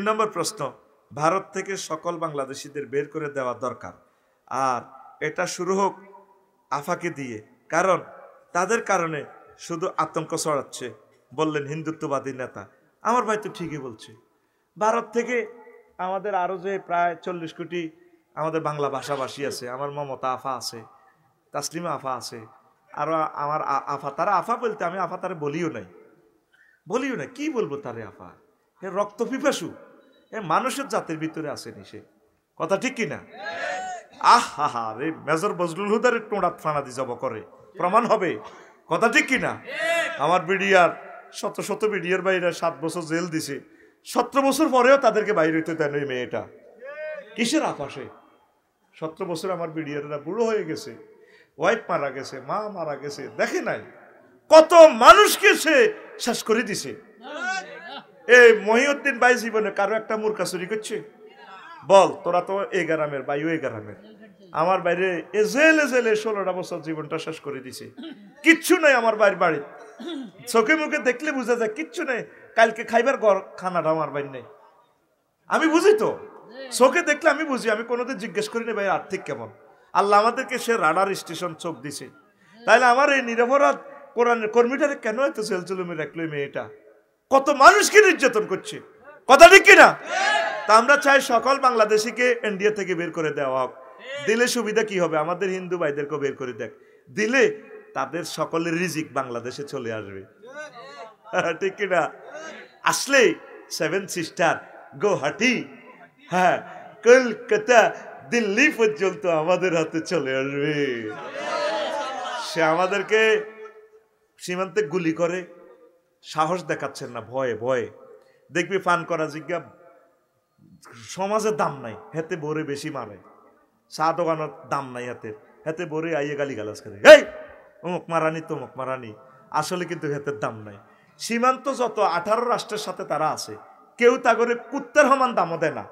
নম্বর প্রশ্ন, ভারত থেকে সকল বাংলাদেশিদের বের করে দেওয়া দরকার, আর এটা শুরু হোক আফাকে দিয়ে, কারণ তাদের কারণে শুধু আতঙ্ক ছড়াচ্ছে, বললেন হিন্দুত্ববাদী নেতা। আমার ভাই তো ঠিকই বলছে, ভারত থেকে আমাদের আরো যে প্রায় 40 কোটি আমাদের বাংলা ভাষাভাষী আছে, আমার মমতা আফা আছে, তাসলিমা আফা আছে, আরো আমার আফা, তারা আফা বলতে আমি আফা তারা বলিও নাই, কি বলবো তারে আফা, এ রক্ত পিপাসু, এ মানুষের জাতির ভিতরে আসেনি সে, কথা ঠিক কিনা? আহা রে, মেজর বজলুল হুদার টোঁড়াত ফানা দি জব করে, প্রমাণ হবে, কথা ঠিক কিনা? আমার বিডিআর শত বিডিআর বাইরে 7 বছর জেল দিছে, 17 বছর পরেও তাদেরকে বাইরে হইতে দেন ওই মেয়েটা, কিসের আফাসে? 17 বছর আমার বিডিআররা বুড়ো হয়ে গেছে, ওয়াইফ মারা গেছে, মা মারা গেছে, দেখে নাই কত মানুষকে সে শেষ করে দিছে। এই মহিউদ্দিন ভাই জীবনে কারো একটা মুরকা চুরি করছে? বল, তোরা তো এই গ্রামের ভাই, ওই গ্রামের, আমার বাইরে জেলে 16টা বছর জীবনটা শেষ করে দিছে, কিচ্ছু নাই আমার বাড়ি, চোখে মুখে দেখলে বোঝা যায় কিচ্ছু নেই, কালকে খাইবার খানাটা আমার বাইর নেই, আমি বুঝি তো, চোখে দেখলে আমি বুঝি, আমি কোনোদিন জিজ্ঞেস করি না ভাই আর্থিক কেমন, আল্লাহ আমাদেরকে সে রাডার স্টেশন চোখ দিছে, তাইলে আমার এই নিরপরাধ কোরআনের কর্মীটারে কেন এত সেলচুলুমি রাখলো মেয়েটা, কত মানুষকে নির্যাতন করছে, কথা ঠিক কিনা? তা আমরা চাই সকল বাংলাদেশিকে ইন্ডিয়া থেকে বের করে দেওয়া হোক, দিলে সুবিধা কি হবে, আমাদের হিন্দু ভাইদেরকে বের করে দেখ, দিলে তাদের সকলের রিজিক বাংলাদেশে চলে আসবে, ঠিক কিনা? আসলে 7 সিস্টার গুয়াহাটি, হ্যাঁ, কলকাতা, দিল্লি পর্যন্ত আমাদের হাতে চলে আসবে, সে আমাদেরকে সীমান্তে গুলি করে সাহস দেখাচ্ছেন না, ভয়ে ভয়ে দেখবি পান করা জিজ্ঞা সমাজের দাম নাই, হেতে বরে বেশি মারে, চা দোকানের দাম নাই হাতের, হেতে বরে আইয়ে গালি গালাজ করে, এই অমুক মারানি তমুক মারানি, আসলে কিন্তু হেতের দাম নাই। সীমান্ত যত 18 রাষ্ট্রের সাথে তারা আছে, কেউ তা করে কুত্তার সমান দামও দেয় না,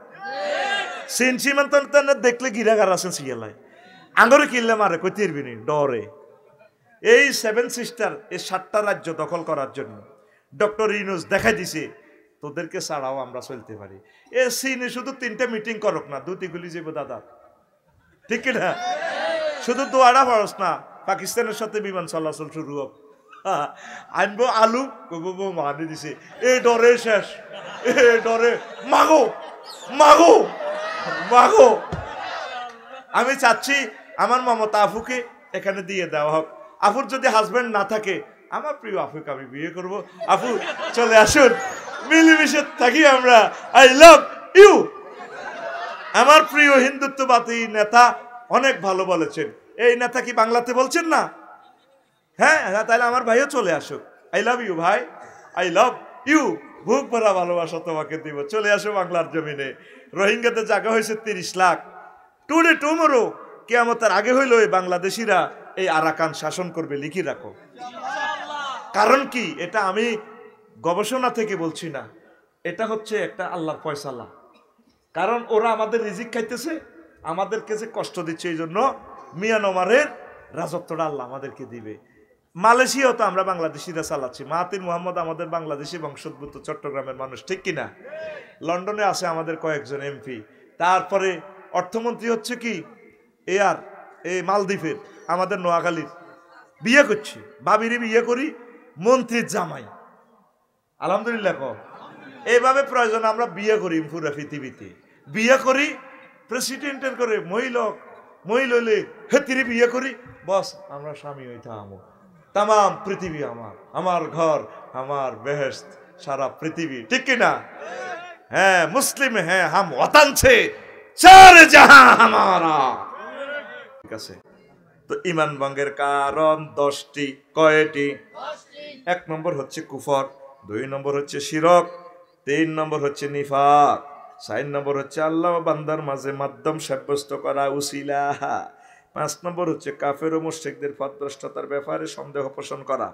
চীন সীমান্ত দেখলে গিরাগার আছেন সিয়ালায়, আঙরে কিনলে মারে কইতিরবি নি ডরে। এই 7 সিস্টার এই 7টা রাজ্য দখল করার জন্য ডক্টর ইউনূস দেখাই দিছে তোদেরকে ছাড়াও আমরা চলতে পারি। এ চীনে শুধু 3টা মিটিং করক না, 2টি গুলি যাবো দাদা, ঠিক কিনা? শুধু দোয়াটা খরচ না, পাকিস্তানের সাথে বিমান চলাচল শুরু হোক, আনবো আলু কবো মানি দিছে, এই ডরে শেষ, এ ডরে মাগো মাগো মাগো। আমি চাচ্ছি আমার মমতা আফুকে এখানে দিয়ে দেওয়া হোক, আফুর যদি হাজবেন্ড না থাকে আমার প্রিয় আফুকে আমি বিয়ে করব, আফু চলে আসুন, মিলেমিশে থাকি আমরা, আই লাভ ইউ। আমার প্রিয় হিন্দুত্ববাদী নেতা অনেক ভালো বলেছেন, এই নেতা কি বাংলাতে বলছেন না? হ্যাঁ, তাহলে আমার ভাইও চলে আসুক, আই লাভ ইউ ভাই, আই লাভ ইউ, বুক ভরা ভালোবাসা তোমাকে দিব, চলে আসো বাংলার জমিনে। রোহিঙ্গাতে জায়গা হয়েছে 30 লাখ, টুডে টুমোরো কিয়ামতের আগে হইল এই বাংলাদেশিরা এই আরাকান শাসন করবে, লিখি রাখো। কারণ কি, এটা আমি গবেষণা থেকে বলছি না, এটা হচ্ছে একটা আল্লাহর ফয়সালা, কারণ ওরা আমাদের রিজিক খাইতেছে, আমাদেরকে যে কষ্ট দিচ্ছে, এই জন্য মিয়ানমারের রাজত্বটা আল্লাহ আমাদেরকে দিবে। মালয়েশিয়াও তো আমরা বাংলাদেশিরা চালাচ্ছি, মাহাতির মোহাম্মদ আমাদের বাংলাদেশি বংশোদ্ভূত চট্টগ্রামের মানুষ, ঠিক কিনা? লন্ডনে আছে আমাদের কয়েকজন এমপি, তারপরে অর্থমন্ত্রী হচ্ছে কি এই মালদ্বীপের আমাদের নোয়াখালীর, বিয়ে করছি, ভাবিরে বিয়ে করি, মন্ত্রীর জামাই, আলহামদুলিল্লাহ কো। এইভাবে প্রয়োজন আমরা বিয়ে করি, পুরা পৃথিবীতে বিয়ে করি, প্রেসিডেন্টের করে মহিলে হেতিরে বিয়ে করি, বস আমরা স্বামী হইতে আমো, তাম পৃথিবী আমার ঘর, আমার বেহেশত, সারা পৃথিবী, ঠিক কিনা? হ্যাঁ, মুসলিম হ্যাঁ হাম ওয়াতান ছে চার জাহাঁ হামারা, ঠিক আছে? তো ইমান ভঙ্গের কারণ 10টি, কয়টি? 1 নম্বর হচ্ছে কুফর, 2 নম্বর হচ্ছে শিরক, 3 নম্বর হচ্ছে নিফাক, 4 নম্বর হচ্ছে আল্লাহ ও বান্দার মাঝে মাধ্যম সাব্যস্ত করা, উসিলা, 5 নম্বর হচ্ছে কাফের ও মুশরিকদের পথভ্রষ্টতার ব্যাপারে সন্দেহ পোষণ করা,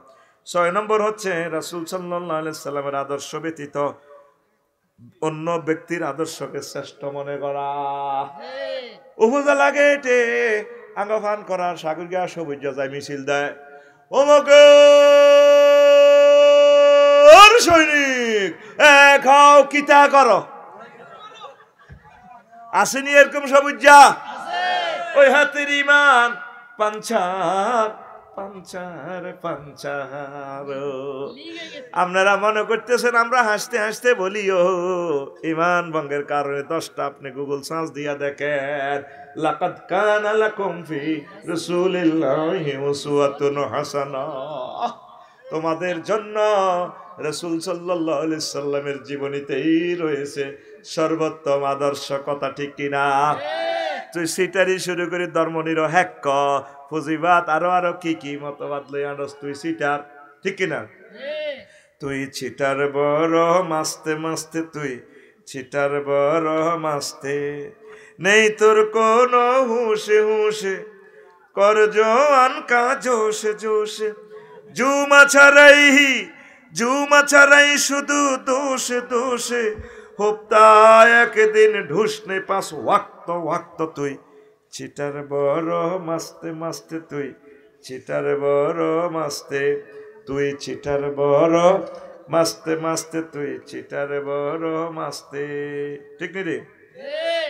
6 নম্বর হচ্ছে রাসূল সাল্লাল্লাহু আলাইহি সাল্লামের আদর্শ ব্যতীত অন্য ব্যক্তির আদর্শকে শ্রেষ্ঠ মনে করা। উপজেলা গেটে আঙ্গফান করার সাগর গিয়া সবুজ যায় মিছিল দেয়, ওমকের সৈনিক খাও কিতা করো, আসেনি এরকম সবুজা? ওই হাতের ইমান পাঞ্চার পাঞ্চার পাঞ্চার। আপনারা মনে করতেছেন আমরা হাসতে হাসতে বলি ও ইমান ভঙ্গের কারণে 10টা আপনি গুগল সার্চ দিয়া দেখেন। লাকাদ কানা লাকুম ফি রাসূলিল্লাহি উসওয়াতুন হাসানাহ। তোমাদের জন্য রাসূল সাল্লাল্লাহু আলাইহি সাল্লামের জীবনীতেই রয়েছে সর্বোত্তম আদর্শ। কথা ঠিক কিনা? তুই সিটারি শুরু করে ধর্মনিরপেক্ষ পুঁজিবাদ আরো কি কি মতবাদ লই আনস, তুই সিটার। ঠিক কিনা? তুই চিটার বড় মাস্তে মাস্তে, তুই চিটার বড় মাস্তে। নেই তোর কোনো হুঁশে হুঁশে, কর জোয়ান কা জোশে জোশে। জুমা ছাড়াই শুধু দোষে দোষে। হপ্তা একদিন ঢুসনে 5 ওয়াক্ত তুই চিটার বড় মাস্তে মাস্তে, তুই চিটার বড় মাস্তে। তুই চিটার বড় মাস্তে মাস্তে, তুই চিটার বড় মাস্তে। ঠিক নি রে?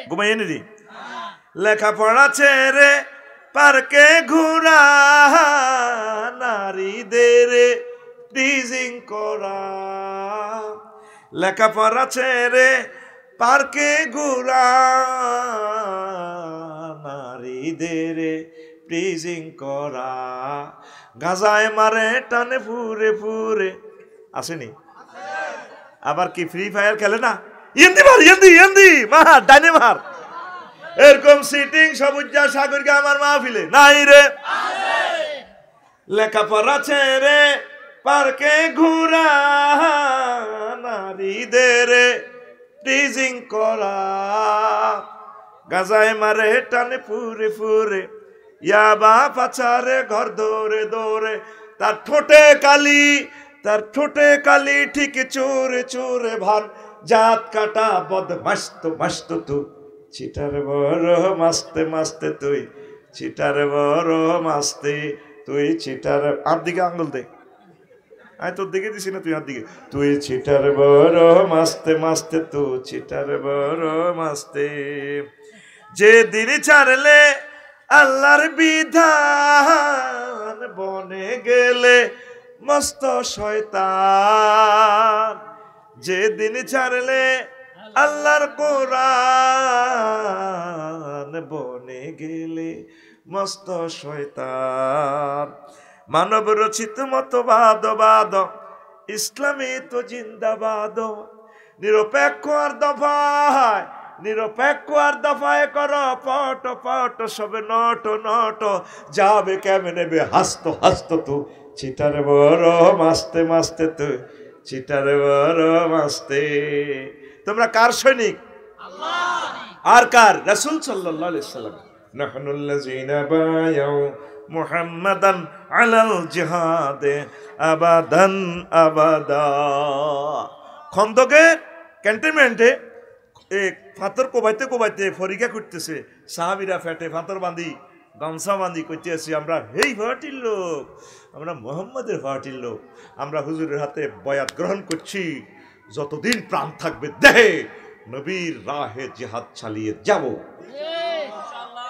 ঘুমাইয়ে নি রে? লেখাপড়া ছেড়ে পার্কে ঘোরা, নারীদের টিজিং করা। লেখাপড়া ছেড়ে পার্কে ঘোরা, নারীদের টিজিং করা। গাজায় মারে টানে ফুরে ফুরে। আসেনি? আবার কি ফ্রি ফায়ার খেলে না? ইন্দি মার ডাইনে মার। এরকম সিটিং সবুজা সাগরকে আমার মাহফিলে নাই রে? লেখাপড়া ছেড়ে পার্কে ঘোরা, নারীদের টিজিং করা। গাজায় মারে টানে ফুরে ফুরে, ইয়াবা পাচারে ঘর দৌড়ে দৌড়ে। তার ঠোঁটে কালি ঠিক চোরে চোরে ভান। জাত কাটা বদমাস্ত তু চিটার বড় মাস্তে মাস্তে, তুই চিটার বড় মাস্তে। তুই চিটার আর দিকে আঙ্গুল দে, আমি তোর দিকে দিছি না, তুই আর দিকে। তুই চিটার বড় মাস্তে মাস্তে, তুই চিটার বড় মাস্তে। যে দিন ছাড়লে আল্লাহর বিধান, বনে গেলে মস্ত শয়তান। যে দিন ছাড়লে আল্লাহর কোরআন, বনে গেলে মস্ত শয়তান। মানব রচিত মতবাদ ইসলামী তো জিন্দাবাদ। নিরপেক্ষ আর দফায় কর পট সবে নট যাবে কেমনে নেবে হাসত তু চিটার বড় মাস্তে মাস্তে, তুই চিটার বড় মাস্তে। তোমরা কার সৈনিক? আর কার? রাসূল সাল্লাল্লাহু আলাইহি সাল্লাম। নাহনুল্লাযিনা বায়াউ মুহাম্মাদান আলাল জিহাদে আবাদান আবাদা। খন্দকের ক্যান্টনমেন্টে ফাতর কোবাইতে ফরিকা করতেছে সাহাবীরা, ফেটে ফাতর বাঁধি গামছা বাঁধি করতে আছি আমরা এই পার্টির লোক, আমরা মুহাম্মাদের পার্টির লোক। আমরা হুজুরের হাতে বয়াত গ্রহণ করছি, যতদিন প্রাণ থাকবে দেহে নবীর রাহে জিহাদ চালিয়ে যাব।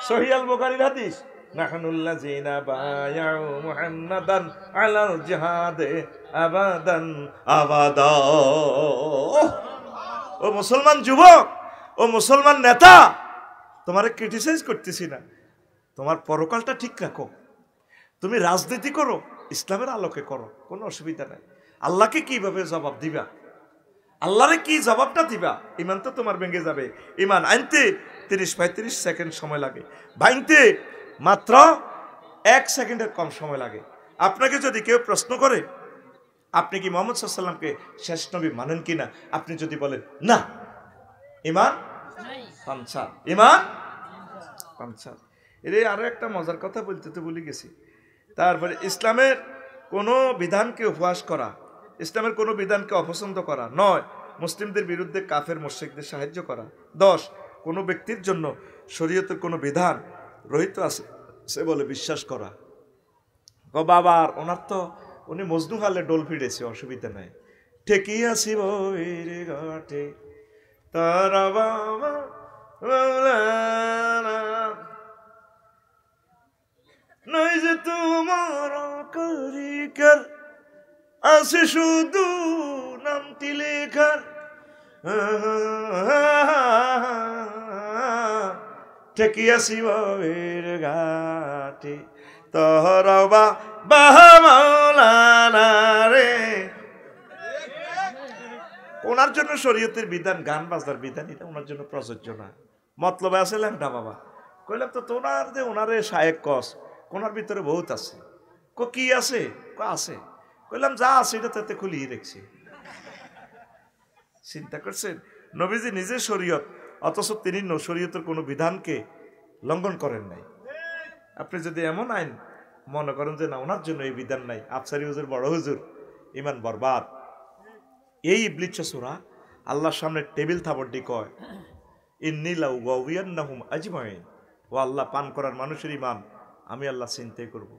সহিহ আল বুখারীর হাদিস। নাহনুল্লাযিনা বায়াউ মুহাম্মাদান আলাল জিহাদে আবাদান আবাদা। ও মুসলমান যুবক, ও মুসলমান নেতা, তোমারে ক্রিটিসাইজ করতেছি না, তোমার পরকালটা ঠিক রাখো। তুমি রাজনীতি করো, ইসলামের আলোকে করো, কোনো অসুবিধা নাই। আল্লাহকে কিভাবে জবাব দিবা? আল্লাহরে কি জবাবটা দিবা? ইমান তো তোমার ভেঙে যাবে। ইমান আনতে 30-35 সেকেন্ড সময় লাগে, ভাঙতে মাত্র 1 সেকেন্ডের কম সময় লাগে। আপনাকে যদি কেউ প্রশ্ন করে আপনি কি মুহাম্মদ সাল্লাল্লাহু আলাইহি ওয়াসাল্লামকে শেষ নবী মানেন কিনা, আপনি যদি বলেন না, ইমান পাঞ্চার, ইমান পাঞ্চার। এর আরো একটা মজার কথা বলতে তো ভুলে গেছি। তারপরে ইসলামের কোনো বিধানকে উপহাস করা, ইসলামের কোনো বিধানকে অপছন্দ করা 9, মুসলিমদের বিরুদ্ধে কাফের মুশরিকদের সাহায্য করা 10, কোনো ব্যক্তির জন্য শরীয়তের কোনো বিধান রহিত আছে সে বলে বিশ্বাস করা। বাবার ওনার তো উনি মজনু হালে ডোল ফিরেছে, অসুবিধা নাই। ঠেকিয়াছি বইরে ঘাটে তারা বাবা আছে শুধু নামটি লেখার, ঠেকিয়াছি বাবের ঘাটে তোর বাহামাওলানা রে। ওনার জন্য শরীয়তের বিধান, গান বাজনার বিধান, এটা ওনার জন্য প্রযোজ্য না। মতলবে আছে ল্যাংটা বাবা। কইলাম তো তোনার যে ওনারে শায়েক কস, কোনার ভিতরে বহুত আছে। কি আছে? আছে। কইলাম যা আছে এটা তাতে খুলিয়ে রেখছি। চিন্তা করছেন, নবীজি নিজে শরীয়ত, অথচ তিনি শরীয়তের কোনো বিধানকে লঙ্ঘন করেন নাই। আপনি যদি এমন আইন মনে করেন যে না ওনার জন্য এই বিধান নাই, আফসারি হুজুর বড় হুজুর, ইমান বরবাদ। এই ইবলিস সূরা আল্লাহর সামনে টেবিল থাপড়টি কয়, ইন্নী লাউগাউয়ান্নাহুম আজমাইন, ও আল্লাহ, পান করার মানুষের ইমান আমি আল্লাহ চিন্তাই করব।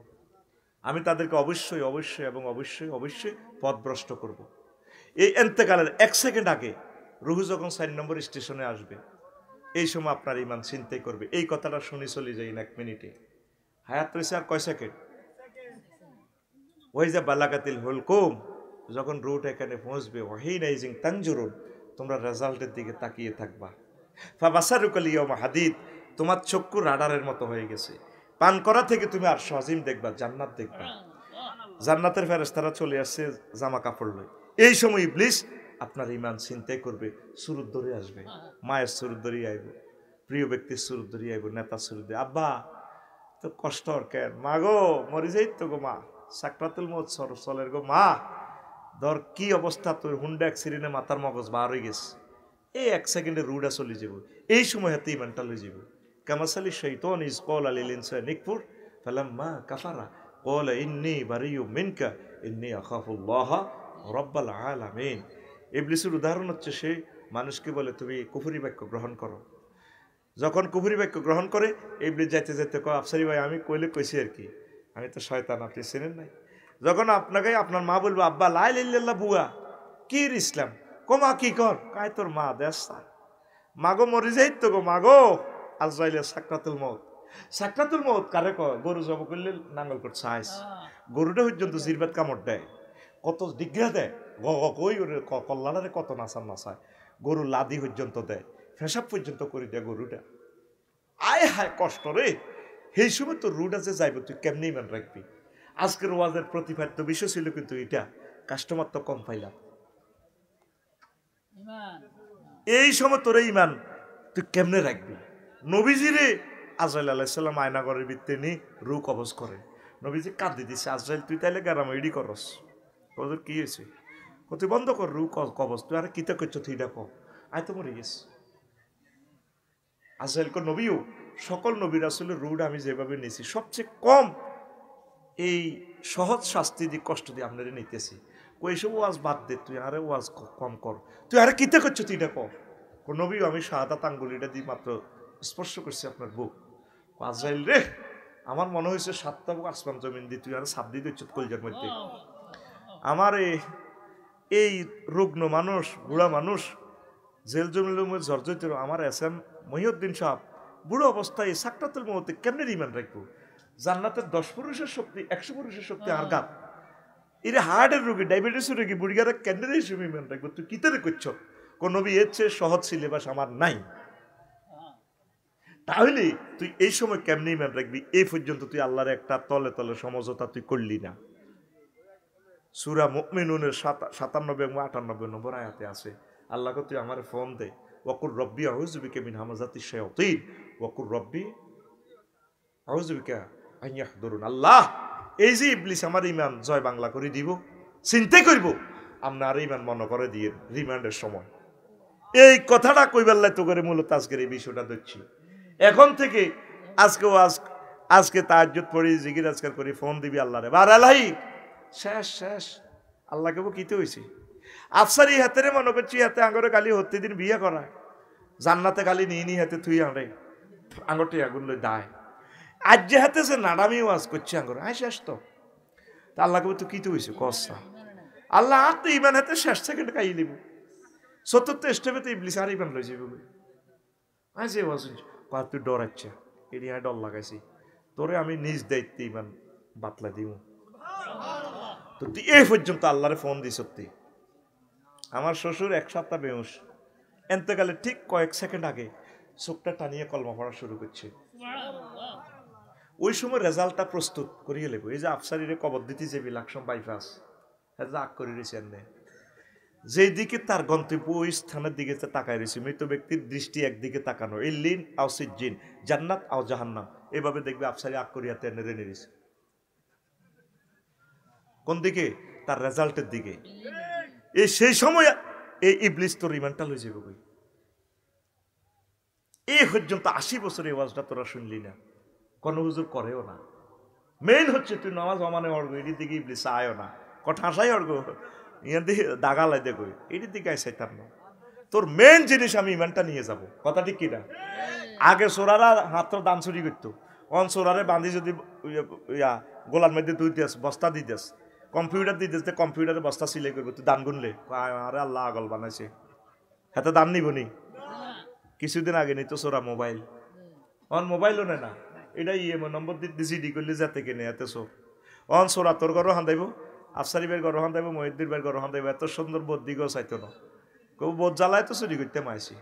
আমি তাদেরকে অবশ্যই অবশ্যই এবং অবশ্যই অবশ্যই পথভ্রষ্ট করব। এই এন্তেকালের 1 সেকেন্ড আগে রুহু যখন 4 নম্বর স্টেশনে আসবে, এই সময় আপনার ইমান চিন্তাই করবে। এই কথাটা শুনে চলে যাই 1 মিনিটে। হায়াত রয়েছে আর কয় সেকেন্ড? ওই যে বালাকাতিল হুলকুম, যখন রুট এখানে পৌঁছবে, ওয়াহিনাইজিং তানজুরুন, তোমরা রেজাল্টের দিকে তাকিয়ে থাকবা। ফাবাসারুকাল ইয়াউমা হাদিদ, তোমার চক্ষু রাডারের মতো হয়ে গেছে। পান করা থেকে তুমি আর সজিম দেখবা, জান্নাত দেখবা। জান্নাতের ফেরেশতারা চলে আসছে জামা কাপড় লই। এই সময় ইবলিস আপনার ইমান চিন্তাই করবে, সুরুত ধরে আসবে। মায়ের সুরুত ধরে আইব, প্রিয় ব্যক্তির সুরুত ধরে আইব, নেতা সুরুত। আব্বা তো কষ্ট আর কেন, মা গো মরি যাই তো গো মা, সাকরাতুল মউত চলের গো মা, ধর কি অবস্থা, তোর হুন্ডা অ্যাক্সিডেন্টে মাথার মগজ বার হয়ে গেছে। এই 1 সেকেন্ডে রুডা চলে যাব। এই সময় হাতে ইমানটা লই যাব। কামাসালি শাইতান ইজ ক্বালা লিল ইনসানি নিকফুর ফালাম্মা কাফারা ক্বালা ইন্নী বারিয়্যু মিনকা ইন্নী আখাফুল্লাহ রাব্বাল আলামিন। ইবলিসের উদাহরণ হচ্ছে, সে মানুষকে বলে তুমি কুফরি বাক্য গ্রহণ করো। যখন কুফরি বাক্য গ্রহণ করে, ইবলিস যাইতে যাইতে কয়, আফসারি ভাই আমি কইলে কইছি আর কি, আমি তো শয়তান, আপনি চেনেন নাই। যখন আপনাকে আপনার মা বলবো আব্বা লা ইলাহা ইল্লাল্লাহ বুয়া কি ইসলাম, কমা কি কর, কায় তোর মা দেশ মাগো মরি যাই তো গো মাগো, আজরাইলের সাকরাতুল মউত। সাকরাতুল মউত কারে কয়? গরু জব করলে নাঙ্গল করছে আইস, গরুটা পর্যন্ত জিরবাত কামড় দেয়, কত ডিগ্রা দেয়, কই কল্লারে কত নাচার নাচায়, গরু লাদি পর্যন্ত দেয়, ফেসাব পর্যন্ত করে দেয় গরুটা। আয় হায় কষ্ট রে। সেই সময় তো রুডা যে যাইব, তুই কেমনি ইমান রাখবি? আজকের ওয়াজের প্রতিপাদ্য বিষয় ছিল কিন্তু এটা, কাস্টমার তো কম পাইলাম। এই সময় তোর ইমান তুই কেমনে রাখবি? নবীজিরে আজরাইল আলাইহিস সালাম আয়নাগরের ভিতরে নিয়ে রু কবজ করে। নবীজি কাঁদি দিছে, আজরাইল তুই তাইলে গারাম এডি করস। কজর কি হয়েছে? তুই বন্ধ কর রু কবজ, তুই আর কিতা করছো তুই এটা কর, আয় তো মরে গেছে। আজরাইল কো নবীও, সকল নবীর আসলে রুড আমি যেভাবে নিয়েছি সবচেয়ে কম এই সহজ শাস্তি দিয়ে কষ্ট দিয়ে আপনারা নিতেছি। ওইসব ওয়াজ বাদ দে, তুই আরে ওয়াজ কম কর, তুই আরে কিতে করছো তুই এটা কর। নবী আমি শাহাদাত আঙ্গুলিটা দিয়ে মাত্র স্পর্শ করছি আপনার বুক। আজরাইল রে, আমার মনে হয়েছে 7টা বুক আসমান জমিন দিয়ে তুই আরে সাপ দিয়ে দিচ্ছ কলজার মধ্যে। আমার এই রুগ্ন মানুষ, বুড়া মানুষ, জেল জমিল জর্জরিত আমার এসএম মহিউদ্দিন সাহেব বুড়ো অবস্থায় সাকরাতুল মউতে কেমনে ইমান রাখবো? জান্নাতের 10 পুরুষের শক্তি, 100 পুরুষের শক্তি আর গাত। এর হার্টের রোগী, ডায়াবেটিসের রোগী, বুড়িগারা কেন্দ্রে হিসেবে ইমান রাখবো, তুই কিতারে করছো? কোন নবী এর চেয়ে সহজ সিলেবাস আমার নাই। তাহলে তুই এই সময় কেমনে ইমান রাখবি? এই পর্যন্ত তুই আল্লাহর একটা তলে তলে সমঝোতা তুই করলি না। সূরা মুমিনুনের 57 এবং 58 নম্বর আয়াতে আছে, আল্লাহকে তুই আমার ফোন দে, ওয়াকুর রব্বি আউযু বিকা মিন হামাযাতিশ শায়াতিন ওয়াকুর রব্বি আউযু বিকা আন ইয়াহদুরুন। আল্লাহ, এই যে ইবলিস আমার ইমান জয় বাংলা করে দিব, চিন্তা করব, আপনার ইমান মনে করে দিয়ে রিমান্ডের সময় এই কথাটা কইবার লাই তো করে মূলত আজকের এই বিষয়টা দেখছি। এখন থেকে আজকে তাহাজ্জুদ পড়ি, জিকির আজকার করি, ফোন দিবি আল্লাহরে, বার আলাই শেষ শেষ। আল্লাহকে কিতে হয়েছে? আফসারি হাতেরে মনে করছি, হাতে আঙরে গালি হতে দিন বিয়ে করায়, জান্নাতে গালি নিয়ে নি হাতে তুই আনরে আঙরটি আগুন লই দায়। আজ যে হাতে সে নাডামি ওয়াজ করছে আঙরে, আয় শেষ তো। আল্লাহকে তুই কিতে হয়েছে কসা? আল্লাহ আর তো ইমান হাতে শেষ সেকেন্ড খাই লিব, 74 স্টেপে তো ইবলিস আর ইমান লইছে বলে আয় যে ওয়াজ তুই ডরাচ্ছা, এটি ডর লাগাইছি তোরে, আমি নিজ দায়িত্বে ইমান বাতলা দিব। তো তুই এই পর্যন্ত আল্লাহরে ফোন দিস। সত্যি আমার শ্বশুর 1 সপ্তাহ বেহুশ, এতেকালে ঠিক কয়েক সেকেন্ড আগে চোখটা টানিয়ে কলমা পড়া শুরু করছে। ওই সময় রেজাল্টটা প্রস্তুত করিয়ে লেব। এই যে আফসারিরে কবর দিতে যাবি লাকসম বাইপাস, হ্যাঁ আগ করে রয়েছে। যেই দিকে তার গন্তব্য ওই স্থানের দিকে তাকায় রয়েছে। মৃত ব্যক্তির দৃষ্টি একদিকে তাকানো, এই লিন আও সিজ্জিন, জান্নাত আও জাহান্নাম, এভাবে দেখবে আফসারি আগ করিয়াতে নেড়ে নেড়েছে। কোন দিকে? তার রেজাল্টের দিকে। এই সেই সময় এই ইবলিস তোর ইমানটা লই যাবে। এই পর্যন্ত 80 বছর এই ওয়াজটা তোরা শুনলি না, কোন হুজুর করেও না। মেইন হচ্ছে তুই নামাজ অমানে অর্গ, এটির দিকে ইবলিস আয়ও না, কথা হাসাই অর্গ ইয়ার দিকে দাগা লাই দেখো, এটির দিকে আইসাইতাম না। তোর মেইন জিনিস আমি ইমানটা নিয়ে যাব, কথা ঠিক কিনা? আগে সোরারা হাত দান চুরি করতো, অন সোরারে বান্ধি যদি গোলার মধ্যে তুই দিস বস্তা দি দিস, কম্পিউটার দিয়ে দিস, কম্পিউটারে বস্তা সিলাই করবো, তুই দান গুনলে আরে আল্লাহ আগল বানাইছে, হাতে দান নিব নি? কিছুদিন আগে নিত সোরা মোবাইল, অন মোবাইলও নেয় না, এটা ইএমআই নম্বর দিয়ে জিডি করলে যাতে কেনে এত সোর। অন সোরা তোর ঘরও হান্দাইব, আফসারি বের ঘরও হান্দাইব, মহিদ্দির বের ঘরও হান্দাইব, এত সুন্দর বোধ দিকেও চাইতো না। কেউ বোধ জ্বালায় তো চুরি করতে মাইছি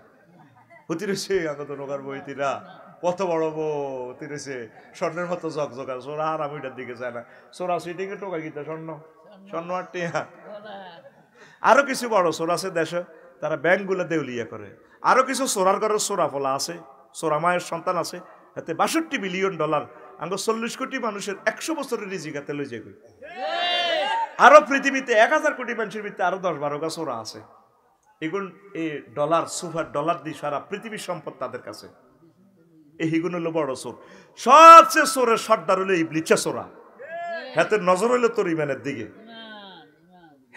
হতি রয়েছে। আগত নৌকার বইতিরা কত বড় বতি রয়েছে, স্বর্ণের মতো জগজগা। সোরা আর আমি ওইটার দিকে যায় না, সোরা সুইটিং এ টোকা গীতা স্বর্ণ স্বর্ণ আর টিয়া। আরো কিছু বড় সোর আছে দেশে, তারা ব্যাংকগুলো দেউলিয়া করে। আরো কিছু সোরার ঘরের সোরা ফলা আছে, সোরা মায়ের সন্তান আছে, হাতে $62 বিলিয়ন, আঙ্গ 40 কোটি মানুষের 100 বছরের রিজিক হাতে লই যাবে। আরো পৃথিবীতে 1000 কোটি মানুষের ভিতরে আরো 10-12 গা সোরা আছে। এগুন এই ডলার সুপার ডলার দিয়ে সারা পৃথিবীর সম্পদ তাদের কাছে। এইগুন হলো বড় সোর। সবচেয়ে সোরের সর্দার হলো ইবলিসের সোরা। হাতে নজর হইলো তোর ইমানের দিকে,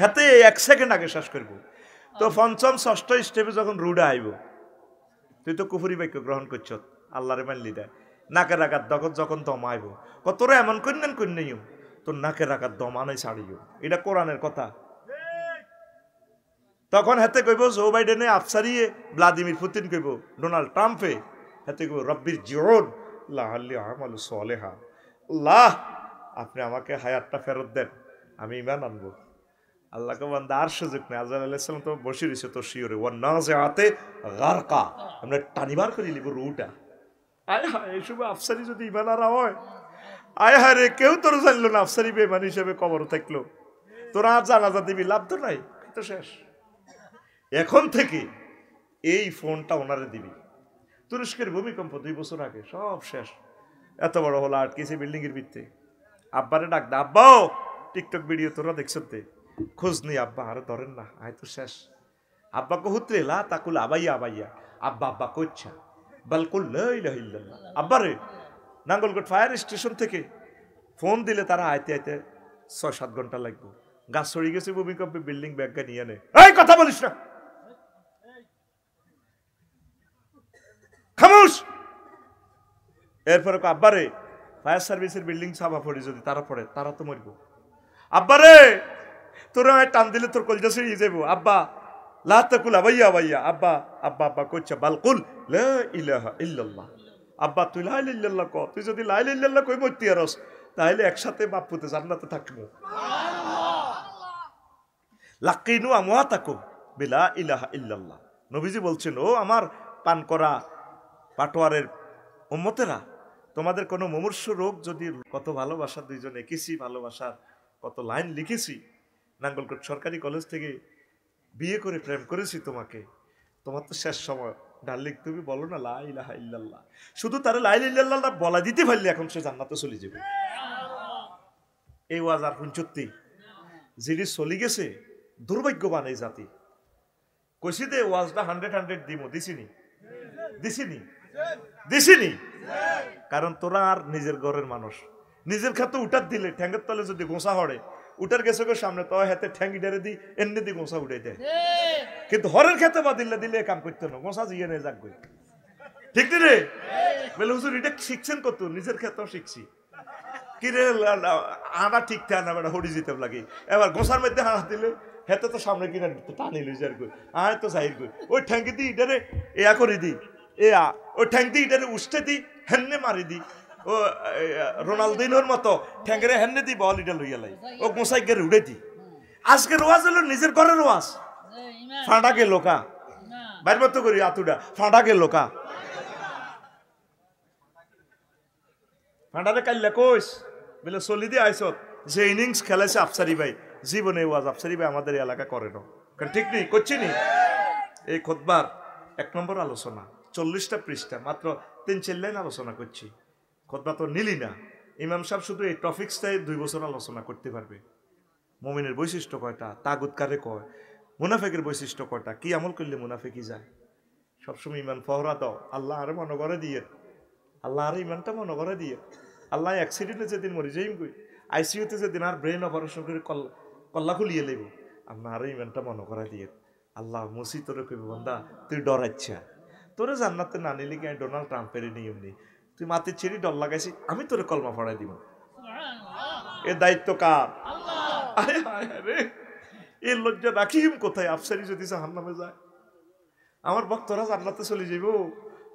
হাতে 1 সেকেন্ড আগে শেষ করবো। তো পঞ্চম ষষ্ঠ স্টেপে যখন রুডে আইব, তুই তো কুফরি বাক্য গ্রহণ করছ, আল্লাহরে মানলি দেয় নাকের আঘাত যখন দম আইব, কতরা এমন কন্যান কন্যাইও তোর নাকের আঘাত দম আনাই ছাড়িও, এটা কোরআনের কথা। তখন হাতে কইব জো বাইডেনে আফসারিয়ে, ভ্লাদিমির পুতিন কইব ডোনাল্ড ট্রাম্পে, হাতে কইব রব্বির জিওন লাহাল্লি আমালু সালেহা, আল্লাহ আপনি আমাকে হায়াতটা ফেরত দেন, আমি ঈমান আনবো। আল্লাহকে বান্দা আর সুযোগ নেই। আজরাইল আলাইহিস সালাম তো বসে রয়েছে তোর শিওরে, ওয়ান নাজিআতে গারকা, আমরা টানিবার করে লিব রুটা। আয় হায়, এই সময় আফসারি যদি ঈমানারা হয়, আয় হায় রে, কেউ তোর জানলো না আফসারি বেঈমান হিসেবে কবর থাকলো, তোরা আর জানাজা দিবি, লাভ তো নাই, তো শেষ। এখন থেকে এই ফোনটা ওনারে দিবি। তুরস্কের ভূমিকম্প 2 বছর আগে সব শেষ, এত বড় হলো আটকেছে বিল্ডিং এর ভিত্তে। আব্বারে ডাক দে, আব্বাও টিকটক ভিডিও তোরা দেখছতে, খোঁজ নেই আব্বা, আরে ধরেন না, আয় তো শেষ। আব্বা কহুত্রে লা তাকুল আবাইয়া আবাইয়া, আব্বা আব্বা কইছা বালকুল লা ইলাহা ইল্লাল্লাহ। আব্বারে নাঙ্গলকোট ফায়ার স্টেশন থেকে ফোন দিলে তারা আইতে আইতে 6-7 ঘন্টা লাগবে। গাছ ছড়িয়ে গেছে ভূমিকম্পে, বিল্ডিং ব্যাগটা নিয়ে নে, এই কথা বলিস না, খামোশ। এরপরে আব্বারে ফায়ার সার্ভিসের বিল্ডিং ছাপা পড়ে, যদি তারা পড়ে তারা তো মরবো। আব্বারে তোরা টান দিলে তোর কলজা ছিঁড়িয়ে যাবো। আব্বা লা তাকুল আবাইয়া আবাইয়া, আব্বা আব্বা আব্বা কইছা বালকুল লা ইলাহা ইল্লাল্লাহ। আব্বা তুই লা ইলাহা ইল্লাল্লাহ ক, তুই যদি লা ইলাহা ইল্লাল্লাহ কই মরতি আরস, তাহলে একসাথে বাপ পুতে জান্নাতে থাকবো। লাকিনু আমওয়াতাকুম বিলা ইলাহা ইল্লাল্লাহ। নবীজি বলছেন, ও আমার পান করা পাটোয়ারের উম্মতেরা, তোমাদের কোনো মুমূর্ষ রোগ যদি, কত ভালোবাসা দুইজন এঁকেছি, ভালোবাসার কত লাইন লিখেছি, নাঙ্গলকোট সরকারি কলেজ থেকে বিয়ে করে প্রেম করেছি তোমাকে, তোমার তো শেষ সময় ডার্লিং, তুমি বলো না লা ইলাহা ইল্লাল্লাহ। শুধু তারা লা ইলাহা ইল্লাল্লাহ বলা দিতে পারলে এখন সে জান্নাতে চলে যাবে। এই ওয়াজ আর হুঞ্চত্তি যিনি চলে গেছে দুর্ভাগ্যবান এই জাতি। কইছি দে ওয়াজটা 100 দিমো, দিছিনি, কারণ তোরা আর নিজের ঘরের মানুষ, নিজের খাতে উঠার দিলে ঠ্যাঙ্গের তলে যদি গোসা হড়ে, উঠার গেছে সামনে তো হাতে ঠ্যাঙ্গি ডেরে দি এমনি দি গোসা উঠে দেয়, কিন্তু হরের খেতে বা দিলে কাম করতে না, গোসা জিয়ে নেই যাক গই, ঠিক রে? বলে হুজুর এটা শিখছেন কত? নিজের ক্ষেত্রেও শিখছি। কি রে আনা ঠিক থাকে না, বেটা হরি যেতে লাগে, এবার গোসার মধ্যে হাত দিলে হেতে তো সামনে কিনা টানি লই যার গই, আয় তো যাই গই, ওই ঠ্যাঙ্গি দি ইটারে এয়া করে দি, ওই ঠ্যাং দি ইটারে উষ্ঠে দি, হেন্নে মারি দি, ও রোনালদিনোর মতো ঠ্যাঙ্গরে হেন্নে দি বল এটা লইয়া লাই ও গোসাই গেরে উড়ে দি আজকে রোয়াজ হলো নিজের ঘরের রোয়াজ ফাঁটা গেল কা বাইর মতো করি আতুডা ফাঁটা গেল কা ফাঁটারে কাইলা কইস বলে চলি দিয়ে আইসত যে ইনিংস খেলাইছে আফসারি ভাই জীবনে ওয়াজ আফসারি ভাই আমাদের এলাকা করে না ঠিক নেই করছি নি এই খুতবার 1 নম্বর আলোচনা 40টা পৃষ্ঠা মাত্র 3-4 লাইন আলোচনা করছি খুতবা তো নিলি না ইমাম সাহেব শুধু এই টপিকসটাই 2 বছর আলোচনা করতে পারবে মুমিনের বৈশিষ্ট্য কয়টা তাগুত কারে কয় মুনাফিকের বৈশিষ্ট্য কয়টা কি আমল করলে মুনাফিকি যায় সবসময় ইমান ফহরা দাও আল্লাহ আরে মনে করে দিয়ে আল্লাহ আরে ইমানটা মনে করে দিয়ে আল্লাহ অ্যাক্সিডেন্টে যেদিন মরি যাইম কই আইসিইউতে যেদিন আর ব্রেন অপারেশন করে কল্লা খুলিয়ে লইব আল্লাহ আরে ইমানটা মনে করে দিয়ে আল্লাহ মুসি তোরে কইব বান্দা তুই ডরাচ্ছা তোরে জান্নাতে না নিলে কি ডোনাল্ড ট্রাম্পের নিয়ম নেই তুই মাটির ছিঁড়ি ডর লাগাইছি আমি তোরে কলমা পড়াই দিব এ দায়িত্ব কার আরে এই লজ্জা রাখিম কোথায় আফসারি যদি জাহান্নামে যায় আমার ভক্তরা জান্নাতে চলে যাইব